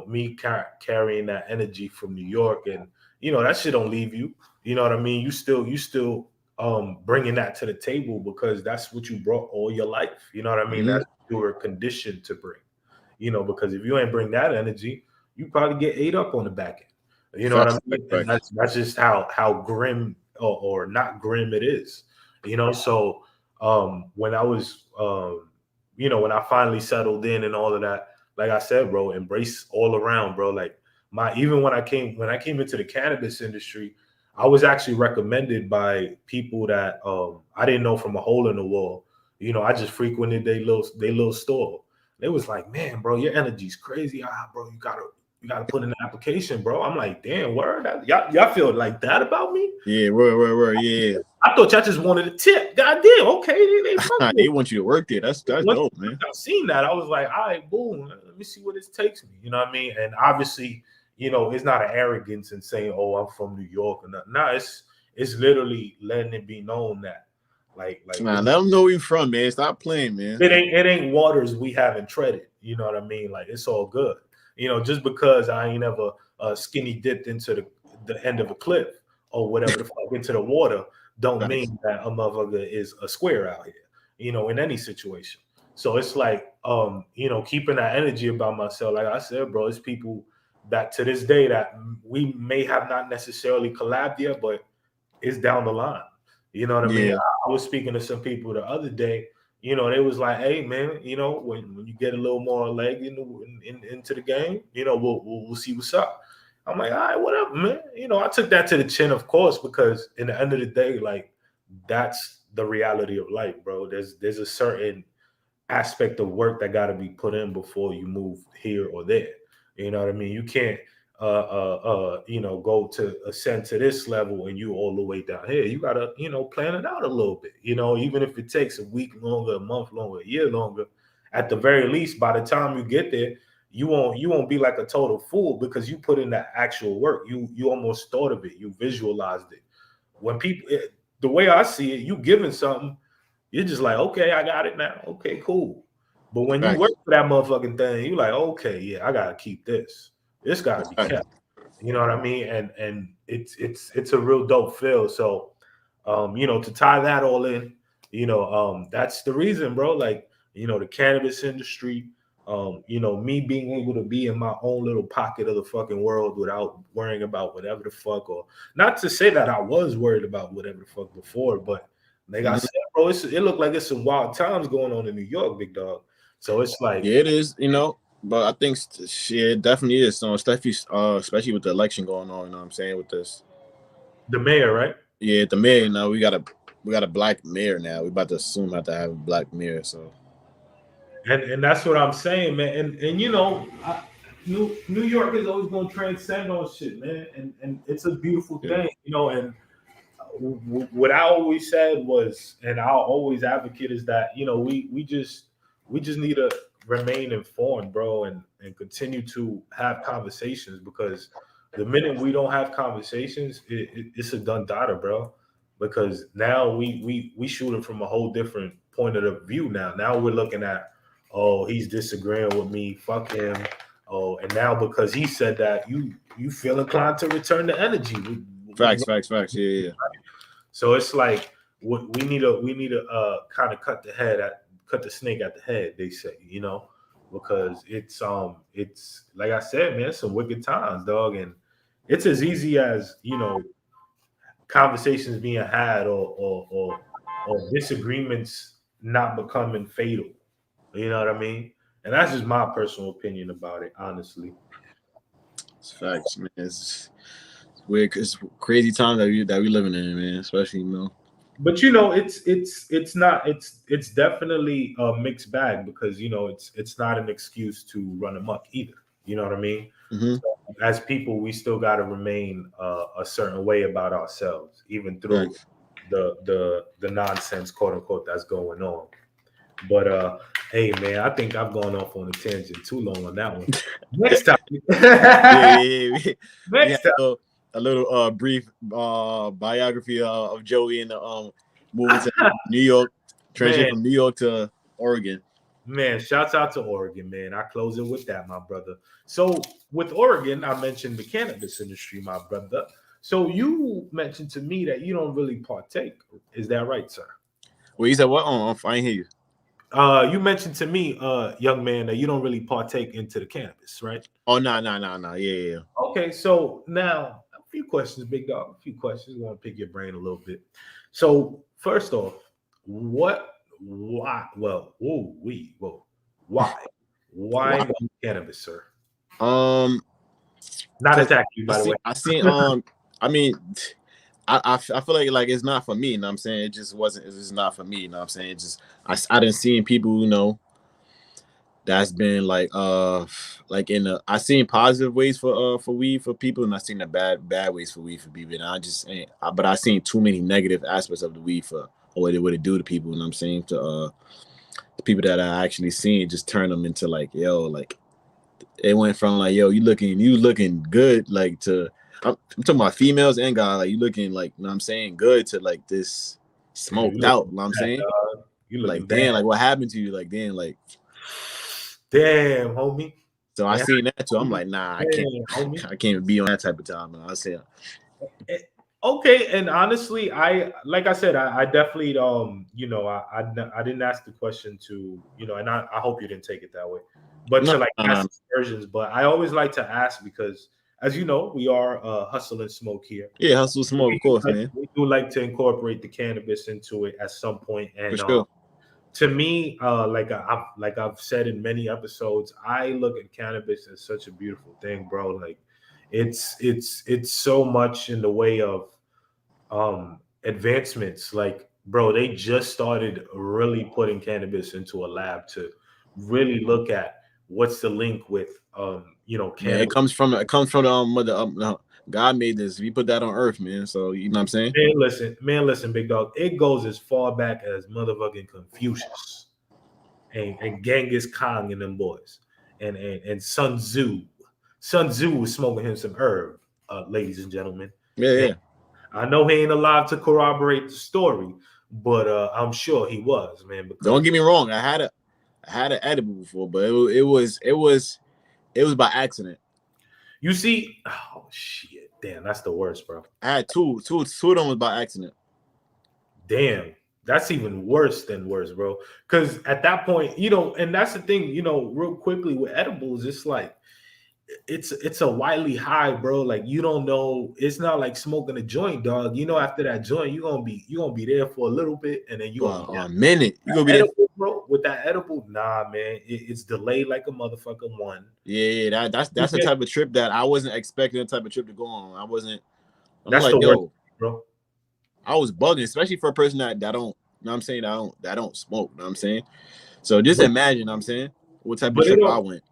me carrying that energy from New York, and that shit don't leave you. You know what I mean? You still bringing that to the table because that's what you brought all your life. You know what I mean? That's what you were conditioned to bring. Because if you ain't bring that energy, you probably get ate up on the back end. You know what I mean? And that's just how grim or not grim it is. So when I was when I finally settled in and all of that, like I said, bro, embrace all around, bro. Like even when I came into the cannabis industry, I was actually recommended by people that I didn't know from a hole in the wall. I just frequented their little store. They was like, man, bro, your energy's crazy. Bro, you gotta put in an application, bro. I'm like, damn, word. Y'all feel like that about me? Yeah, word, yeah. I thought y'all just wanted a tip. God damn, okay. They want you to work there. That's dope, man. I've seen that. I was like, all right, boom. Let me see what this takes me. You know what I mean? And obviously, it's not an arrogance in saying, oh, I'm from New York or nothing. No, it's literally letting it be known that like man, let them know where you from, man. Stop playing, man. It ain't waters we haven't treaded. You know what I mean? Like, it's all good. Just because I ain't ever skinny dipped into the end of a cliff or whatever the fuck into the water, don't mean that a motherfucker is a square out here. In any situation. So it's like, keeping that energy about myself. Like I said, bro, it's people that to this day that we may have not necessarily collabed yet, but it's down the line. You know what I mean? I was speaking to some people the other day. They was like, "Hey, man, when you get a little more leg into the game, we'll see what's up." I'm like, "All right, whatever, man." I took that to the chin, of course, because in the end of the day, like, that's the reality of life, bro. There's a certain aspect of work that got to be put in before you move here or there. You know what I mean? You can't go to ascend to this level and you all the way down here. You gotta, plan it out a little bit. Even if it takes a week longer, a month longer, a year longer, at the very least, by the time you get there, you won't be like a total fool because you put in that actual work. You almost thought of it, you visualized it. When people, the way I see it, you giving something, you're just like, okay, I got it now. Okay, cool. But when you work for that motherfucking thing, you're like, okay, yeah, I gotta keep this. This gotta be kept. You know what I mean? And it's a real dope feel. So to tie that all in, that's the reason, bro. Like, the cannabis industry, me being able to be in my own little pocket of the fucking world without worrying about whatever the fuck, or not to say that I was worried about whatever the fuck before, but like I said, bro, it looked like it's some wild times going on in New York, big dog. So it's like, yeah, it is, but I think it definitely is. So especially with the election going on, you know what I'm saying, with this. The mayor, right? Yeah, the mayor. Now we got a black mayor now. We about to assume have to have a black mayor. So. And that's what I'm saying, man. And New York is always gonna transcend all shit, man. And it's a beautiful thing, and what I always said was, and I'll always advocate is that, we just need to remain informed, bro, and continue to have conversations, because the minute we don't have conversations, it's a done data, bro. Because now we shoot it from a whole different point of the view. Now we're looking at, oh, he's disagreeing with me, fuck him. Oh, and now because he said that, you feel inclined to return the energy. Facts. Yeah. So it's like we need to kind of cut the snake at the head, they say, because it's like I said, man, it's some wicked times, dog, and it's as easy as, conversations being had or disagreements not becoming fatal. You know what I mean? And that's just my personal opinion about it, honestly. It's facts, man. It's weird. It's crazy time that we living in, man. Especially, But it's definitely a mixed bag because it's not an excuse to run amok either. You know what I mean? Mm-hmm. So as people, we still got to remain a certain way about ourselves, even through Facts. the nonsense, quote unquote, that's going on. But hey man, I think I've gone off on a tangent too long on that one. Next topic. Yeah. We had Next topic. a little brief biography of Joey and moving to New York, transition Man, from New York to Oregon. man, shouts out to Oregon, man. I close it with that, my brother. So with Oregon, I mentioned the cannabis industry, my brother. So you mentioned to me that you don't really partake. Is that right, sir? Well, you said what? I didn't hear you. You mentioned to me, young man, that you don't really partake into the cannabis, right? Oh, no. Yeah. Okay, so now a few questions, big dog. A few questions. I want to pick your brain a little bit. So first off, why? Well, why? Why Wow. no cannabis, sir? Um, Not Cause attack you, by the way. I seen I mean, I feel like it's not for me. You know what I'm saying? It just wasn't. It's just not for me. You know what I'm saying? It just I didn't see people. That's been like in the I seen positive ways for weed for people, and I seen the bad ways for weed for people. And I just ain't, but I seen too many negative aspects of the weed for what it do to people. And I'm saying to the people that I actually seen just turn them into like like it went from like you looking good like to I'm talking about females and guys like you looking like you know what I'm saying good to like this You smoked out. looking You know what I'm bad, saying? dog. You looking Like bad. damn, like what happened to you? Like damn, like. Damn, homie. So I And seen that too. I'm like, nah, damn, homie. I can't be on that type of time. Man. I said, Eh, Okay, and honestly, I like I said, I definitely I didn't ask the question to and I hope you didn't take it that way, but no, to like no. ask versions. But I always like to ask because, as you know, we are hustle and smoke here. Yeah, hustle smoke, of course, man, We do like to incorporate the cannabis into it at some point, for and sure. to me, like I've said in many episodes, I look at cannabis as such a beautiful thing, bro. Like it's so much in the way of advancements. Like, bro, they just started really putting cannabis into a lab to really look at what's the link with Man, cannabis. it comes from the mother. No, God made this. We put that on earth, man. So you know what I'm saying? Man, listen, big dog. It goes as far back as motherfucking Confucius and Genghis Khan and them boys, and Sun Tzu. Sun Tzu was smoking him some herb, ladies and gentlemen. Yeah, And yeah. I know he ain't alive to corroborate the story, but I'm sure he was, man. Don't Because get me wrong. I had an edible before, but it was by accident. you see, oh shit, damn, that's the worst, bro. I had two of them was by accident. Damn, that's even worse than worse, bro. Because at that point, and that's the thing, real quickly with edibles, it's like it's a wildly high, bro. Like you don't know. It's not like smoking a joint, dog. After that joint, you gonna be there for a little bit, and then you gonna For be a minute, you gonna be there. edible, bro. With that edible, nah, man. It's delayed like a motherfucker one. Yeah. That's the type of trip that I wasn't expecting. The type of trip to go on. I'm That's like, the worst, yo, bro. I was bugging, especially for a person that don't, you know what I'm saying, that don't smoke, you know what I'm saying? So just But imagine, you know what I'm saying, what type of but it trip I don't. went.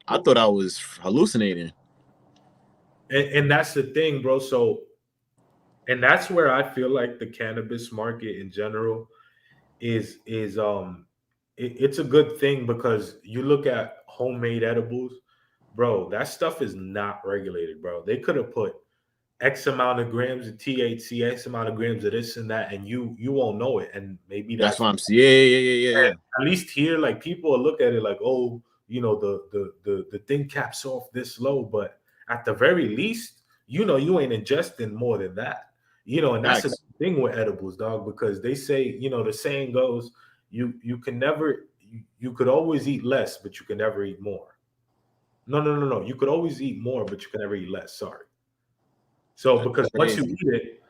I thought I was hallucinating. And that's the thing, bro. So, and that's where I feel like the cannabis market in general is it's a good thing because you look at homemade edibles, bro. That stuff is not regulated, bro. They could have put X amount of grams of THC, X amount of grams of this and that, and you won't know it. And maybe That's that's why I'm saying, yeah. at least here, like people will look at it like, oh, the thing caps off this low, but at the very least, you ain't ingesting more than that. And that's the Facts. thing with edibles, dog, because they say, the saying goes, you can never you could always eat less, but you can never eat more. No. You could always eat more, but you can never eat less. Sorry. So That's because once you crazy. eat it,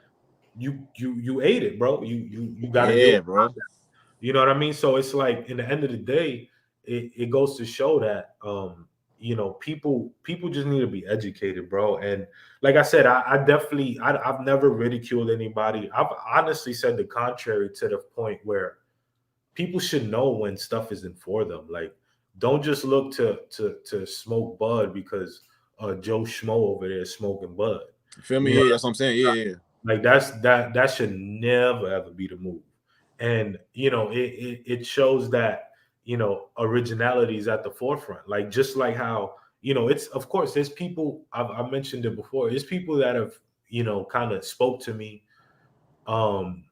you ate it, bro. You got to Yeah, deal with bro. that. You know what I mean? So it's like in the end of the day, it goes to show that people just need to be educated, bro. And like I said, I definitely I've never ridiculed anybody. I've honestly said the contrary to the point where people should know when stuff isn't for them. Like, don't just look to smoke bud because Joe Schmo over there is smoking bud. You feel me? You know, Yeah, that's what I'm saying. Yeah. like that should never ever be the move. And it shows that originality is at the forefront. Like just like how it's, of course, there's people, I've mentioned it before. There's people that have kind of spoke to me, and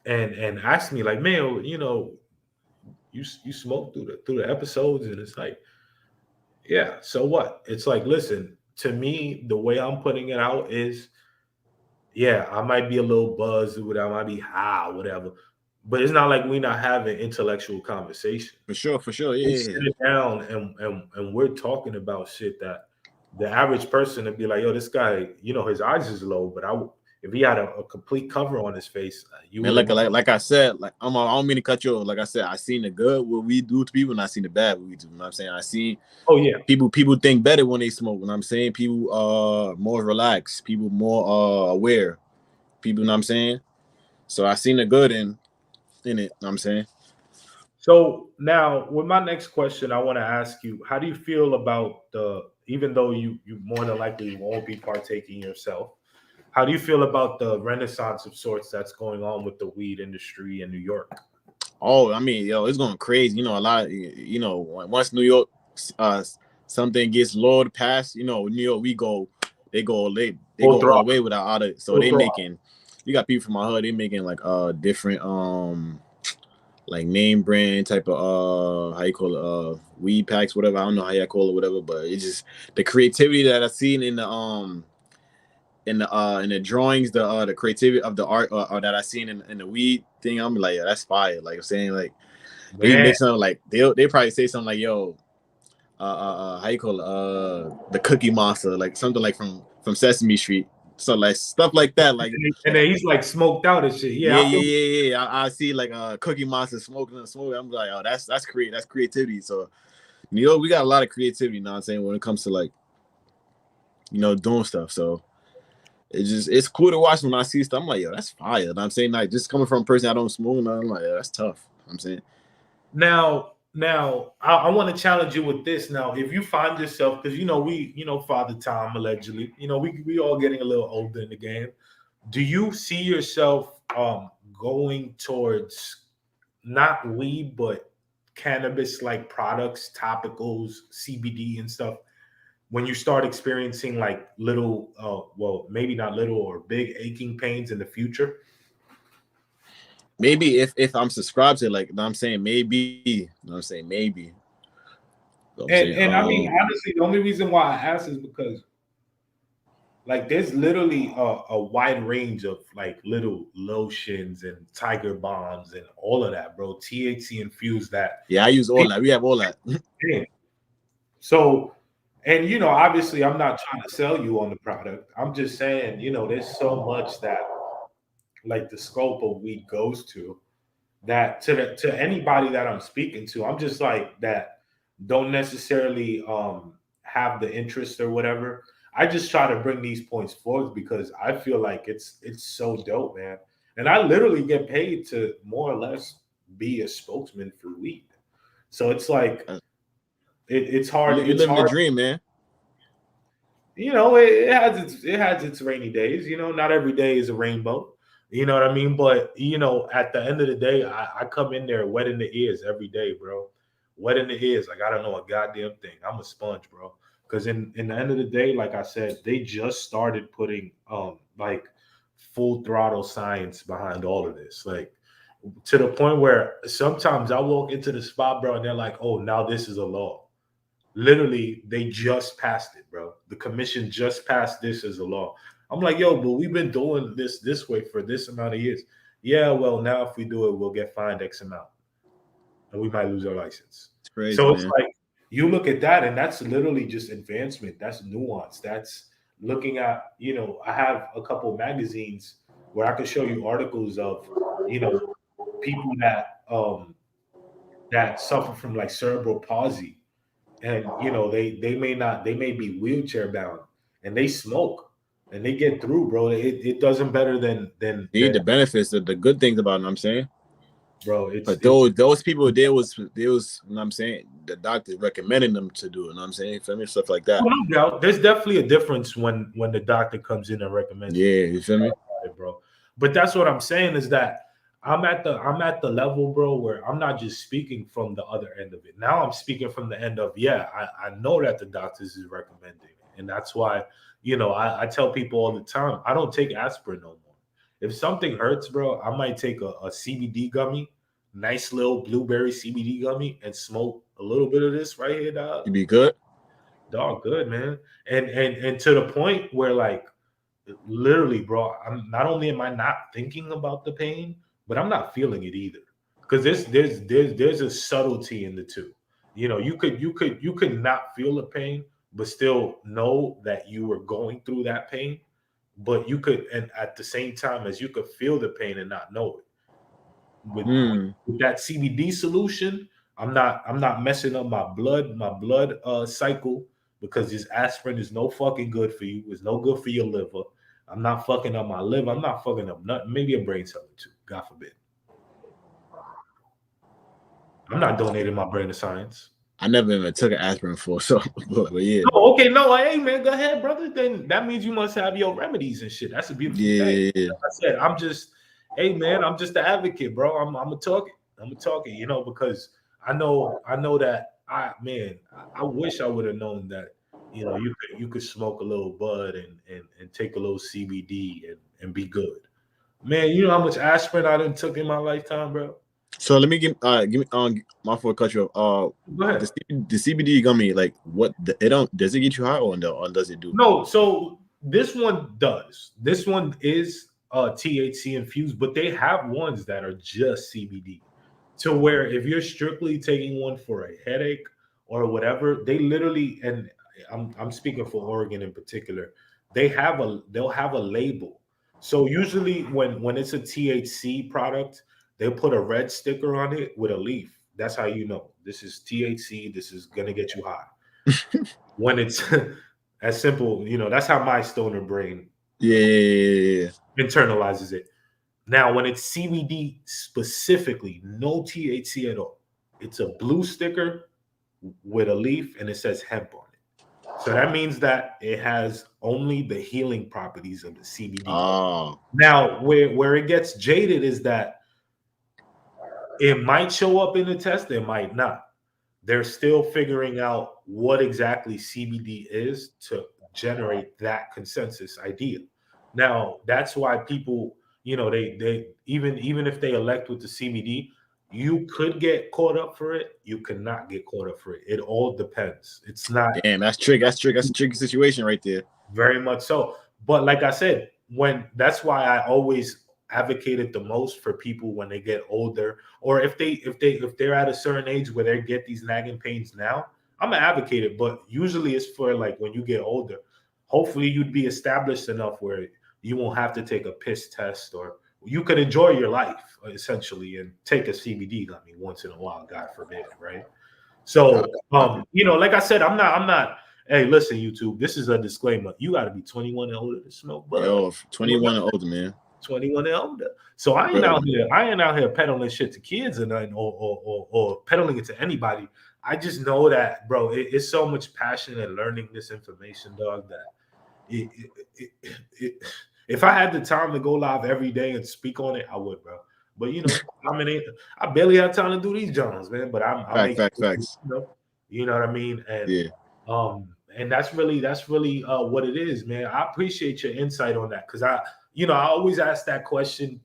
asked me like, man, you smoke through the episodes, and it's like, yeah, so what? It's like, listen, to me, the way I'm putting it out is, yeah, I might be a little buzzed or whatever, I might be high or whatever, but it's not like we're not having intellectual conversation. For sure. We're Yeah. sitting down and we're talking about shit that the average person would be like, yo, this guy, his eyes is low, but if he had a complete cover on his face, you Man, would like I said, like I don't mean to cut you off. Like I said, I seen the good what we do to people, and I seen the bad what we do. You know what I'm saying? I seen people think better when they smoke. You know what I'm saying? People more relaxed, people more aware. People, you know what I'm saying? So I seen the good in it, you know what I'm saying? So now, with my next question, I want to ask you: how do you feel about even though you more than likely won't be partaking yourself, how do you feel about the renaissance of sorts that's going on with the weed industry in New York? Oh, I mean, yo, it's going crazy. A lot. Once New York, something gets lowered past, New York, they go all the way without it. So they making, you got people from my hood, they making like different like name brand type of how you call it weed packs, whatever. I don't know how you call it, whatever. But it's just the creativity that I've seen in the drawings, the creativity of the art that I seen in the weed thing. I'm like, yeah, that's fire. Like I'm saying, like they be mixing up, like they probably say something like, yo, how you call it, the Cookie Monster, like something like from Sesame Street. So like stuff like that, like, and then he's like smoked out and shit. Yeah. I see like Cookie Monster smoking. I'm like, oh, that's creativity. So we got a lot of creativity. You know what I'm saying, when it comes to like doing stuff. So it's cool to watch when I see stuff. I'm like, yo, that's fire. You know what I'm saying, like, just coming from a person I don't smoke, I'm like, yeah, that's tough. You know what I'm saying. Now, I want to challenge you with this. Now, if you find yourself, because Father Time allegedly, we all getting a little older in the game. Do you see yourself going towards not weed but cannabis like products, topicals, CBD and stuff, when you start experiencing like little, well, maybe not little or big aching pains in the future? Maybe if I'm subscribed to, like, I'm saying maybe. Maybe. And I mean, honestly, the only reason why I ask is because, like, there's literally a wide range of like little lotions and tiger bombs and all of that, bro. THC infused that. Yeah, I use all that. We have all that. So, and obviously, I'm not trying to sell you on the product. I'm just saying, there's so much that, like, the scope of weed goes to that to anybody that I'm speaking to. I'm just like that don't necessarily have the interest or whatever. I just try to bring these points forward because I feel like it's so dope, man. And I literally get paid to more or less be a spokesman for weed. So it's like it's hard. You're living the dream, man. It has its rainy days. Not every day is a rainbow. You know what I mean? But at the end of the day, I come in there wet in the ears every day, bro. Wet in the ears. Like, I don't know a goddamn thing. I'm a sponge, bro. Because in the end of the day, like I said, they just started putting like full throttle science behind all of this. Like, to the point where sometimes I walk into the spot, bro, and they're like, oh, now this is a law. Literally, they just passed it, bro. The commission just passed this as a law. I'm like, yo, but we've been doing this way for this amount of years. Yeah, well, now if we do it, we'll get fined X amount, and we might lose our license. It's crazy, So it's man. like, You look at that, and that's literally just advancement. That's nuance. That's looking at, I have a couple of magazines where I can show you articles of, people that suffer from like cerebral palsy, and they may be wheelchair bound, and they smoke, and they get through, bro. It doesn't better than the benefits of the good things about it, you know what I'm saying? Bro, but those people there was you know what I'm saying, the doctor recommending them to do it, you know what I'm saying? Feel me? Stuff like that. No doubt. There's definitely a difference when the doctor comes in and recommends you feel me? It, bro. But that's what I'm saying is that I'm at the level, bro, where I'm not just speaking from the other end of it. Now I'm speaking from the end of, I know that the doctors is recommending it. And that's why, I tell people all the time, I don't take aspirin no more. If something hurts, bro, I might take a CBD gummy, nice little blueberry CBD gummy, and smoke a little bit of this right here, dog. You be good? Dog, good, man. And to the point where, like, literally, bro, I'm not only am I not thinking about the pain, but I'm not feeling it either. Because there's a subtlety in the two. You could not feel the pain, but still know that you were going through that pain. But you could, and at the same time as you could feel the pain and not know it. With that CBD solution, I'm not messing up my blood cycle, because this aspirin is no fucking good for you. It's no good for your liver. I'm not fucking up my liver. I'm not fucking up nothing. Maybe a brain cell or two. God forbid. I'm not donating my brain to science. I never even took an aspirin before, so but yeah. Oh, okay, no, hey man, go ahead, brother. Then that means you must have your remedies and shit. That's a beautiful thing. Like I said, I'm just the advocate, bro. I'm a talking, because I know that I wish I would have known that, you could smoke a little bud and take a little CBD and be good. Man, you know how much aspirin I done took in my lifetime, bro? So let me give me my fault, cut you off. Go ahead. The CBD gummy, like what does it get you high, or does it do? No, so this one does. This one is THC infused, but they have ones that are just CBD, to where if you're strictly taking one for a headache or whatever, they literally, and I'm speaking for Oregon in particular, they'll have a label. So usually when it's a THC product, they'll put a red sticker on it with a leaf. That's how you know this is THC. This is gonna get you high. When it's as simple, that's how my stoner brain internalizes it. Now, when it's CBD specifically, no THC at all, it's a blue sticker with a leaf and it says hemp on it. So that means that it has only the healing properties of the CBD. Oh. Now, where it gets jaded is that it might show up in the test, it might not. They're still figuring out what exactly CBD is to generate that consensus idea. Now, that's why people, they even if they elect with the CBD, you could get caught up for it. You cannot get caught up for it. It all depends. It's not. Damn, that's tricky. That's a tricky situation right there. Very much so. But like I said, that's why I always advocated the most for people when they get older, or if they're at a certain age where they get these nagging pains now. I'm an advocate, but usually it's for like when you get older. Hopefully you'd be established enough where you won't have to take a piss test, or you could enjoy your life essentially and take a CBD gummy once in a while, God forbid, right? So like I said, I'm not. Hey, listen, YouTube, this is a disclaimer. You got to be 21 and older to smoke. But yo, 21 and older, man. 21 and older. So I ain't out here peddling shit to kids or nothing, or peddling it to anybody. I just know that, bro, it's so much passion and learning this information, dog, that if I had the time to go live every day and speak on it, I would, bro. But I barely have time to do these Johns, man. But Facts. You know what I mean? And and that's really what it is, man. I appreciate your insight on that, because I always ask that question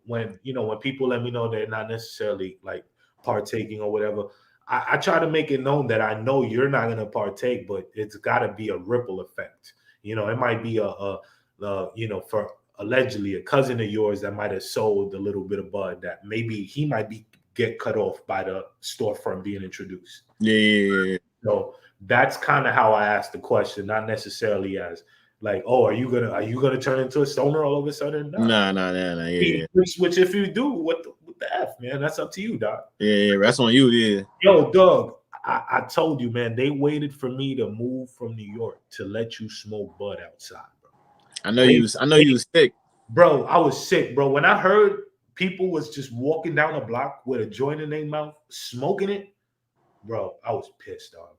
when people let me know they're not necessarily like partaking or whatever. I try to make it known that I know you're not going to partake, but it's got to be a ripple effect. It might be for allegedly a cousin of yours that might have sold a little bit of bud that maybe he might get cut off by the storefront being introduced. Yeah. So that's kind of how I asked the question, not necessarily as like, oh, are you gonna turn into a stoner all of a sudden? Nah. Yeah. Which if you do, what the F, man? That's up to you, dog. Yeah, that's on you, yeah. Yo, dog, I told you, man, they waited for me to move from New York to let you smoke bud outside, bro. I know you was sick. Bro, I was sick, bro. When I heard people was just walking down the block with a joint in their mouth, smoking it, bro, I was pissed, dog.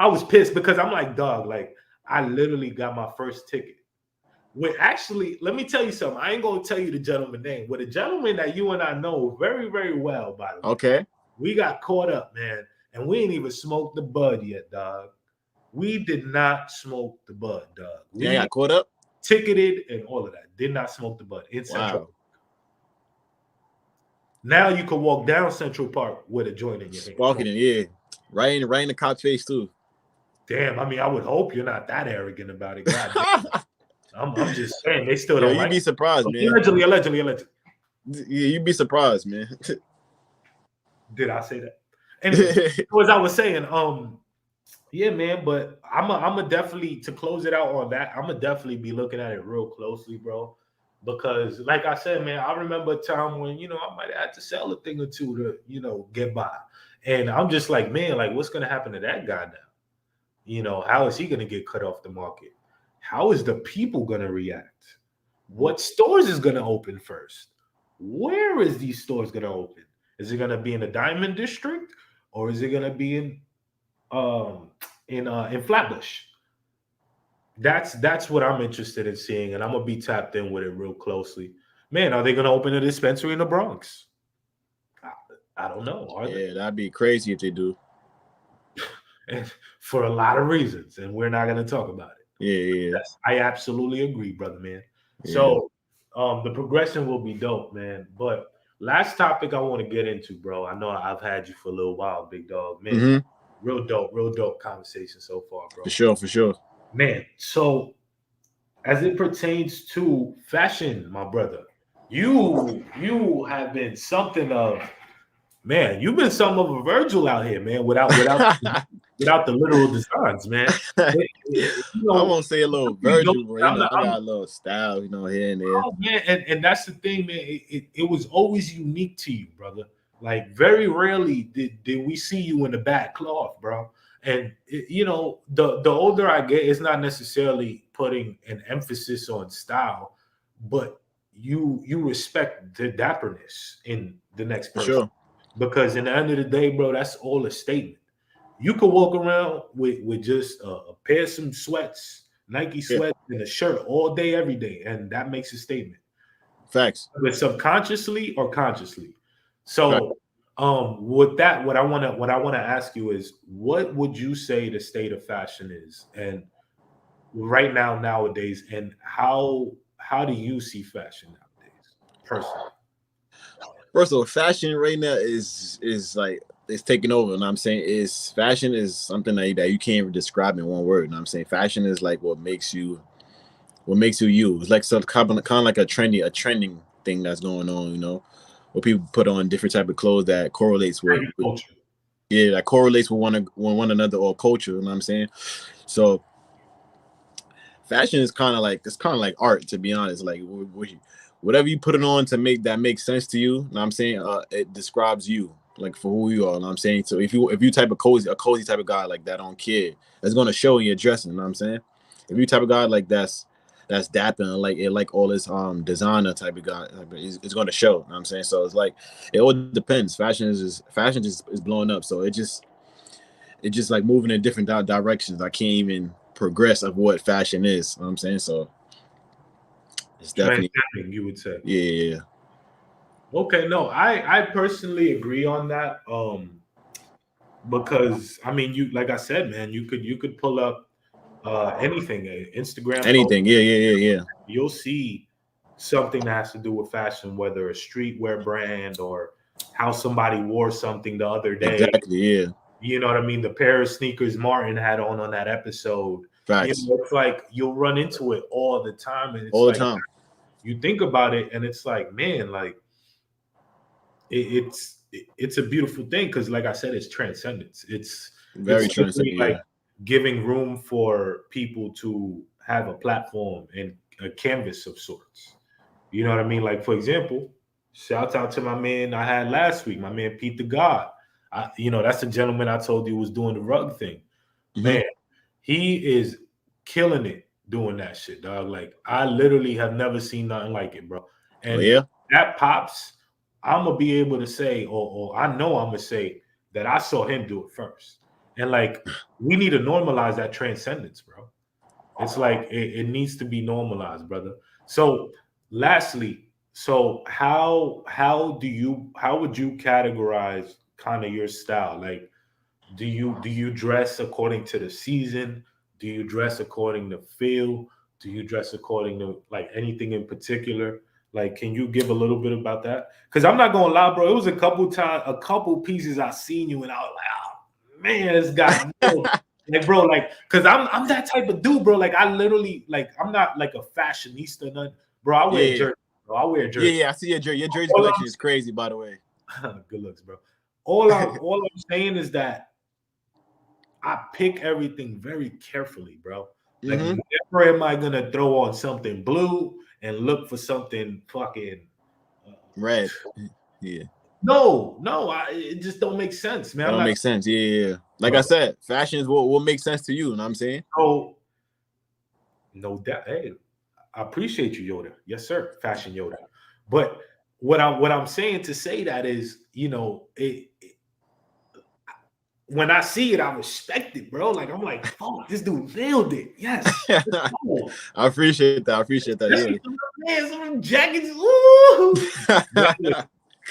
I was pissed because I'm like, dog, like I literally got my first ticket. Actually, let me tell you something. I ain't gonna tell you the gentleman's name, but a gentleman that you and I know very, very well, by the way. Okay. We got caught up, man, and we ain't even smoked the bud yet, dog. We did not smoke the bud, dog. We got caught up, ticketed, and all of that. Did not smoke the bud in Central Park. Now you can walk down Central Park with a joint in your hand. Sparking it, yeah. Right in the cop's face too. Damn, I mean, I would hope you're not that arrogant about it. God I'm just saying they still don't. You'd be surprised, man. Allegedly. Yeah, you'd be surprised, man. Did I say that? Anyway, as I was saying, yeah, man. But I'm a definitely, to close it out on that, I'm gonna definitely be looking at it real closely, bro. Because, like I said, man, I remember a time when I might have had to sell a thing or two to get by, and I'm just like, man, like what's gonna happen to that guy now? How is he gonna get cut off the market? How is the people gonna react? What stores is gonna open first? Where is these stores gonna open? Is it gonna be in the Diamond District or is it gonna be in Flatbush? That's what I'm interested in seeing, and I'm gonna be tapped in with it real closely. Man, are they gonna open a dispensary in the Bronx? I don't know. Yeah, that'd be crazy if they do. And for a lot of reasons, and we're not gonna talk about it. Yeah. Yes, I absolutely agree, brother, man. Yeah. So the progression will be dope, man. But last topic I want to get into, bro. I know I've had you for a little while, big dog, man. Mm-hmm. Real dope conversation so far, bro. For sure. Man, so as it pertains to fashion, my brother, you have been something of, man, you've been something of a Virgil out here, man, without the literal designs, man. I won't say a little Virgil, but I got a little style, here and there. Oh, man, and that's the thing, man. It was always unique to you, brother. Like, very rarely did we see you in the bad cloth, bro. And, the older I get, it's not necessarily putting an emphasis on style, but you respect the dapperness in the next person. Sure. Because in the end of the day, bro, that's all a statement. You could walk around with just a pair of some sweats, Nike sweats, and a shirt all day, every day, and that makes a statement. Facts. But subconsciously or consciously. So, with that, what I want to ask you is, what would you say the state of fashion is, and right now, nowadays, and how do you see fashion nowadays, personally? First of all, fashion right now is like, it's taking over. And I'm saying fashion is something that you can't even describe in one word. And I'm saying fashion is like what makes you you. It's like kind of like a trending thing that's going on, where people put on different type of clothes that correlates with culture. Yeah, that correlates with one another or culture. You know what I'm saying? So fashion is kind of like art, to be honest. Like whatever you put it on to make sense to you. You know what I'm saying? It describes you, like, for who you are. You know what I'm saying? So if you type of a cozy type of guy like that on kid, that's gonna show in your dressing. You know what I'm saying? If you type of guy like that's dapper and like all this designer type of guy, it's gonna show. You know what I'm saying? So it's like, it all depends. Fashion is blowing up. So it just like moving in different directions. I can't even progress of what fashion is. You know what I'm saying? So it's definitely, you would say. Yeah. Okay, no, I personally agree on that. Because I mean, you, like I said, man, you could pull up anything, Instagram, anything. Yeah. You'll see something that has to do with fashion, whether a streetwear brand or how somebody wore something the other day. Exactly. Yeah. You know what I mean? The pair of sneakers Martin had on that episode. Facts. It's like you'll run into it all the time, and it's all the time. You think about it, and it's like, man, like it's a beautiful thing, because, like I said, it's transcendence. It's Very true. Like giving room for people to have a platform and a canvas of sorts. You know what I mean? Like, for example, shout out to my man I had last week, my man Pete the God. That's the gentleman I told you was doing the rug thing. Man, he is killing it doing that shit, dog. Like, I literally have never seen nothing like it, bro. And that pops, I'm gonna be able to say, or I know I'm gonna say that I saw him do it first. And like, we need to normalize that transcendence, bro. It's like it needs to be normalized, brother. So, lastly, so how would you categorize kind of your style? Like, do you dress according to the season? Do you dress according to feel? Do you dress according to like anything in particular? Like, can you give a little bit about that? Because I'm not gonna lie, bro. It was a couple pieces I seen you and I was like, oh man, this guy. Like, bro, like, cause I'm that type of dude, bro. Like, I literally, like, I'm not like a fashionista, none, bro. I wear jersey, bro. I wear jersey. Yeah, I see your jersey. Your jersey collection is crazy, by the way. Good looks, bro. All I'm saying is that I pick everything very carefully, bro. Like, never am I gonna throw on something blue and look for something fucking red. Yeah. No, it just don't make sense, man. That don't make sense. Yeah. Like I said, fashion is what makes sense to you. You know what I'm saying? Oh, no doubt. Hey, I appreciate you, Yoda. Yes, sir. Fashion Yoda. But what I'm saying to say that is, when I see it, I respect it, bro. Like, I'm like, oh, this dude nailed it. Yes. I appreciate that. Man, some jackets. Ooh.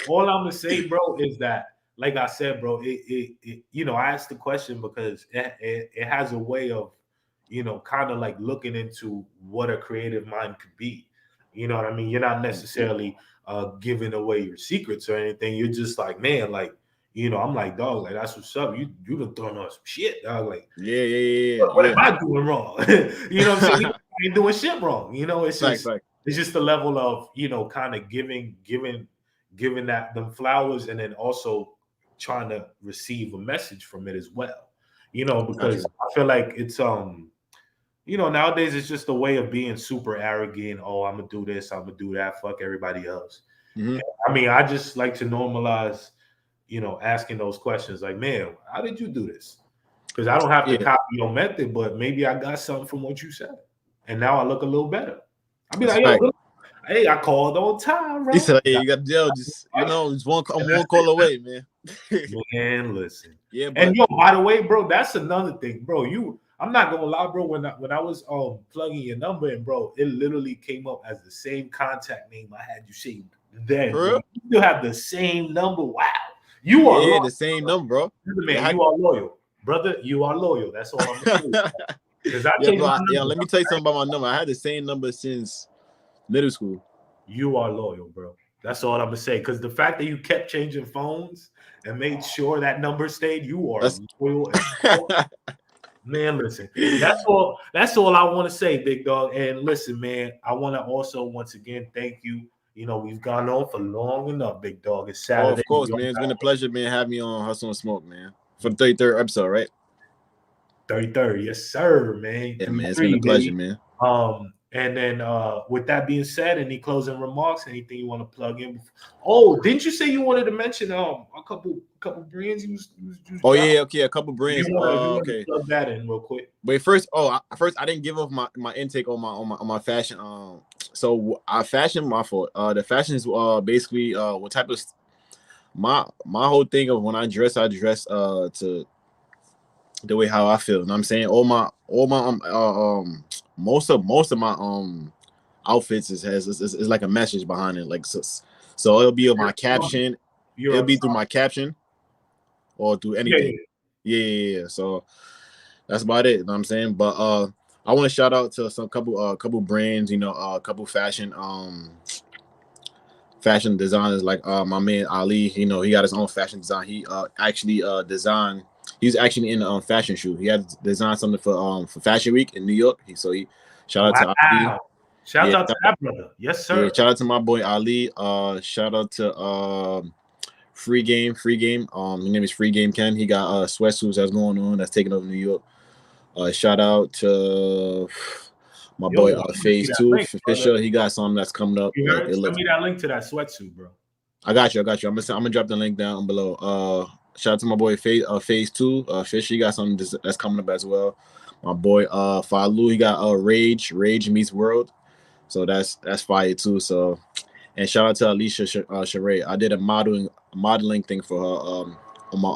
All I'm gonna say, bro, is that, like I said, bro, I asked the question because it has a way of, kind of like looking into what a creative mind could be. You know what I mean? You're not necessarily giving away your secrets or anything. You're just like, man, like, I'm like, dog, like, that's what's up. You done throwing on some shit, dog. Like, yeah. What am I doing wrong? You know what I'm saying? I ain't doing shit wrong. It's just it's just the level of, kind of giving that them flowers, and then also trying to receive a message from it as well. Because I feel like it's nowadays it's just a way of being super arrogant. Oh, I'm gonna do this, I'm gonna do that, fuck everybody else. I mean, I just like to normalize, asking those questions like, man, how did you do this? Because I don't have to copy your method, but maybe I got something from what you said, and now I look a little better. I'll be like, yo, hey, I called on time, bro. He said, hey, you got just one call away, man. Man, listen. Yeah, and by the way, bro, that's another thing, bro. I'm not gonna lie, bro. When I was plugging your number in, bro, it literally came up as the same contact name I had you saved then. Bro. You still have the same number. Wow. You are the same number, bro. Man, you are loyal. Brother, you are loyal. That's all I'm gonna say. Because let me tell you something about my number. I had the same number since middle school. You are loyal, bro. That's all I'm gonna say. Because the fact that you kept changing phones and made sure that number stayed, you are loyal. Man, listen. That's all I want to say, big dog. And listen, man, I want to also once again thank you. We've gone on for long enough, big dog. It's Saturday. Oh, of course, man. It's been a pleasure, man, having me on Hustle and Smoke, man. For the 33rd episode, right? 33rd, yes, sir, man. Yeah, man. It's been a pleasure, man. And then with that being said, any closing remarks? Anything you want to plug in? Oh, didn't you say you wanted to mention a couple brands you was okay, a couple brands. Okay, plug that in real quick. Wait, first I didn't give off my intake on my fashion. So our fashion, my fault. The fashion is basically what type of my whole thing of when I dress to the way how I feel. You know what I'm saying? All my most of my outfits is like a message behind it. Like so it'll be my caption. It'll be through my caption or through anything. Yeah. So that's about it. You know what I'm saying? But I want to shout out to some couple brands, a couple fashion designers like my man Ali. He got his own fashion design. He actually designed. He's actually in the fashion shoot. He had designed something for Fashion Week in New York. So he shout out to Ali. Shout out to that brother. Yes, sir. Yeah, shout out to my boy Ali. Shout out to Free game. His name is Free Game Ken. He got sweatsuits that's going on, that's taking over New York. Shout out to my boy Phase 2 Fisher. He got something that's coming up. Send me that link to that sweatsuit, bro. I got you. I'm gonna drop the link down below. Shout out to my boy Phase 2 Fisher. He got something that's coming up as well. My boy Falu, he got Rage Meets World. So that's fire too. So, and shout out to Alicia Sheree. I did a modeling thing for her on my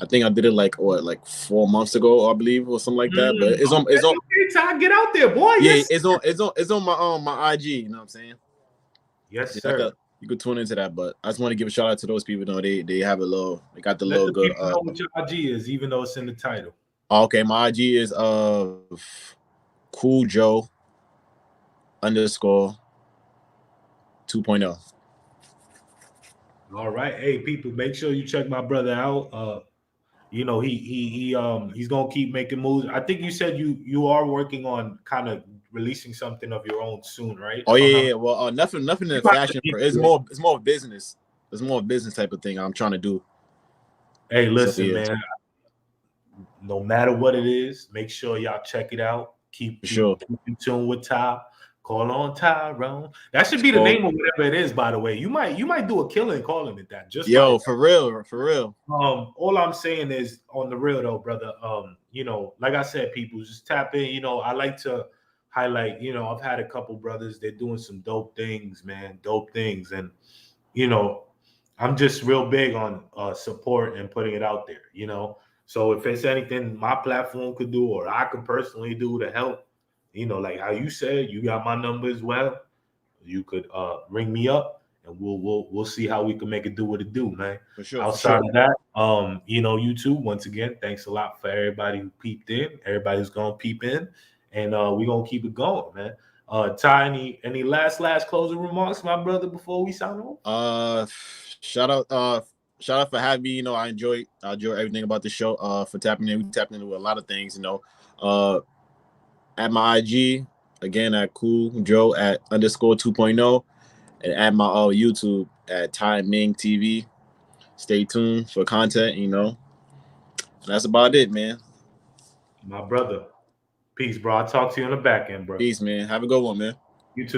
I think I did it like 4 months ago, I believe, or something like that. But it's on time. Get out there, boy. Yeah, yes. it's on my IG, you know what I'm saying? Yes, sir. You could tune into that, but I just want to give a shout out to those people. You know, they have a little, they got the Let little good. Know what your IG is, even though it's in the title. Okay, my IG is Cool Joe _2.0. All right, hey people, make sure you check my brother out. You know, he's gonna keep making moves. I think you said you are working on kind of releasing something of your own soon, right? Oh yeah. Well, nothing in the fashion. It's more business. It's more business type of thing I'm trying to do. Hey, listen, man. No matter what it is, make sure y'all check it out. Keep in tune with Ty. Call on Tyrone. That should be the name of whatever it is, by the way. You might do a killing calling it that. Just for real. All I'm saying is on the real though, brother. You know, like I said, people just tap in. You know, I like to highlight, you know, I've had a couple brothers, they're doing some dope things, man. Dope things. And, you know, I'm just real big on support and putting it out there, you know. So if it's anything my platform could do or I could personally do to help, you know, like how you said, you got my number as well. You could ring me up and we'll see how we can make it do what it do, man. For sure. Outside of that, you know, YouTube, once again, thanks a lot for everybody who peeped in, everybody who's gonna peep in, and we're gonna keep it going, man. Ty, any last closing remarks, my brother, before we sign off? Shout out for having me. You know, I enjoy everything about the show. For tapping in, we tapped into a lot of things. You know, at my IG again at Cool Joe at _2.0, and at my YouTube at Ty Ming TV. Stay tuned for content. You know, and that's about it, man. My brother, peace, bro. I'll talk to you on the back end, bro. Peace, man. Have a good one, man. You too.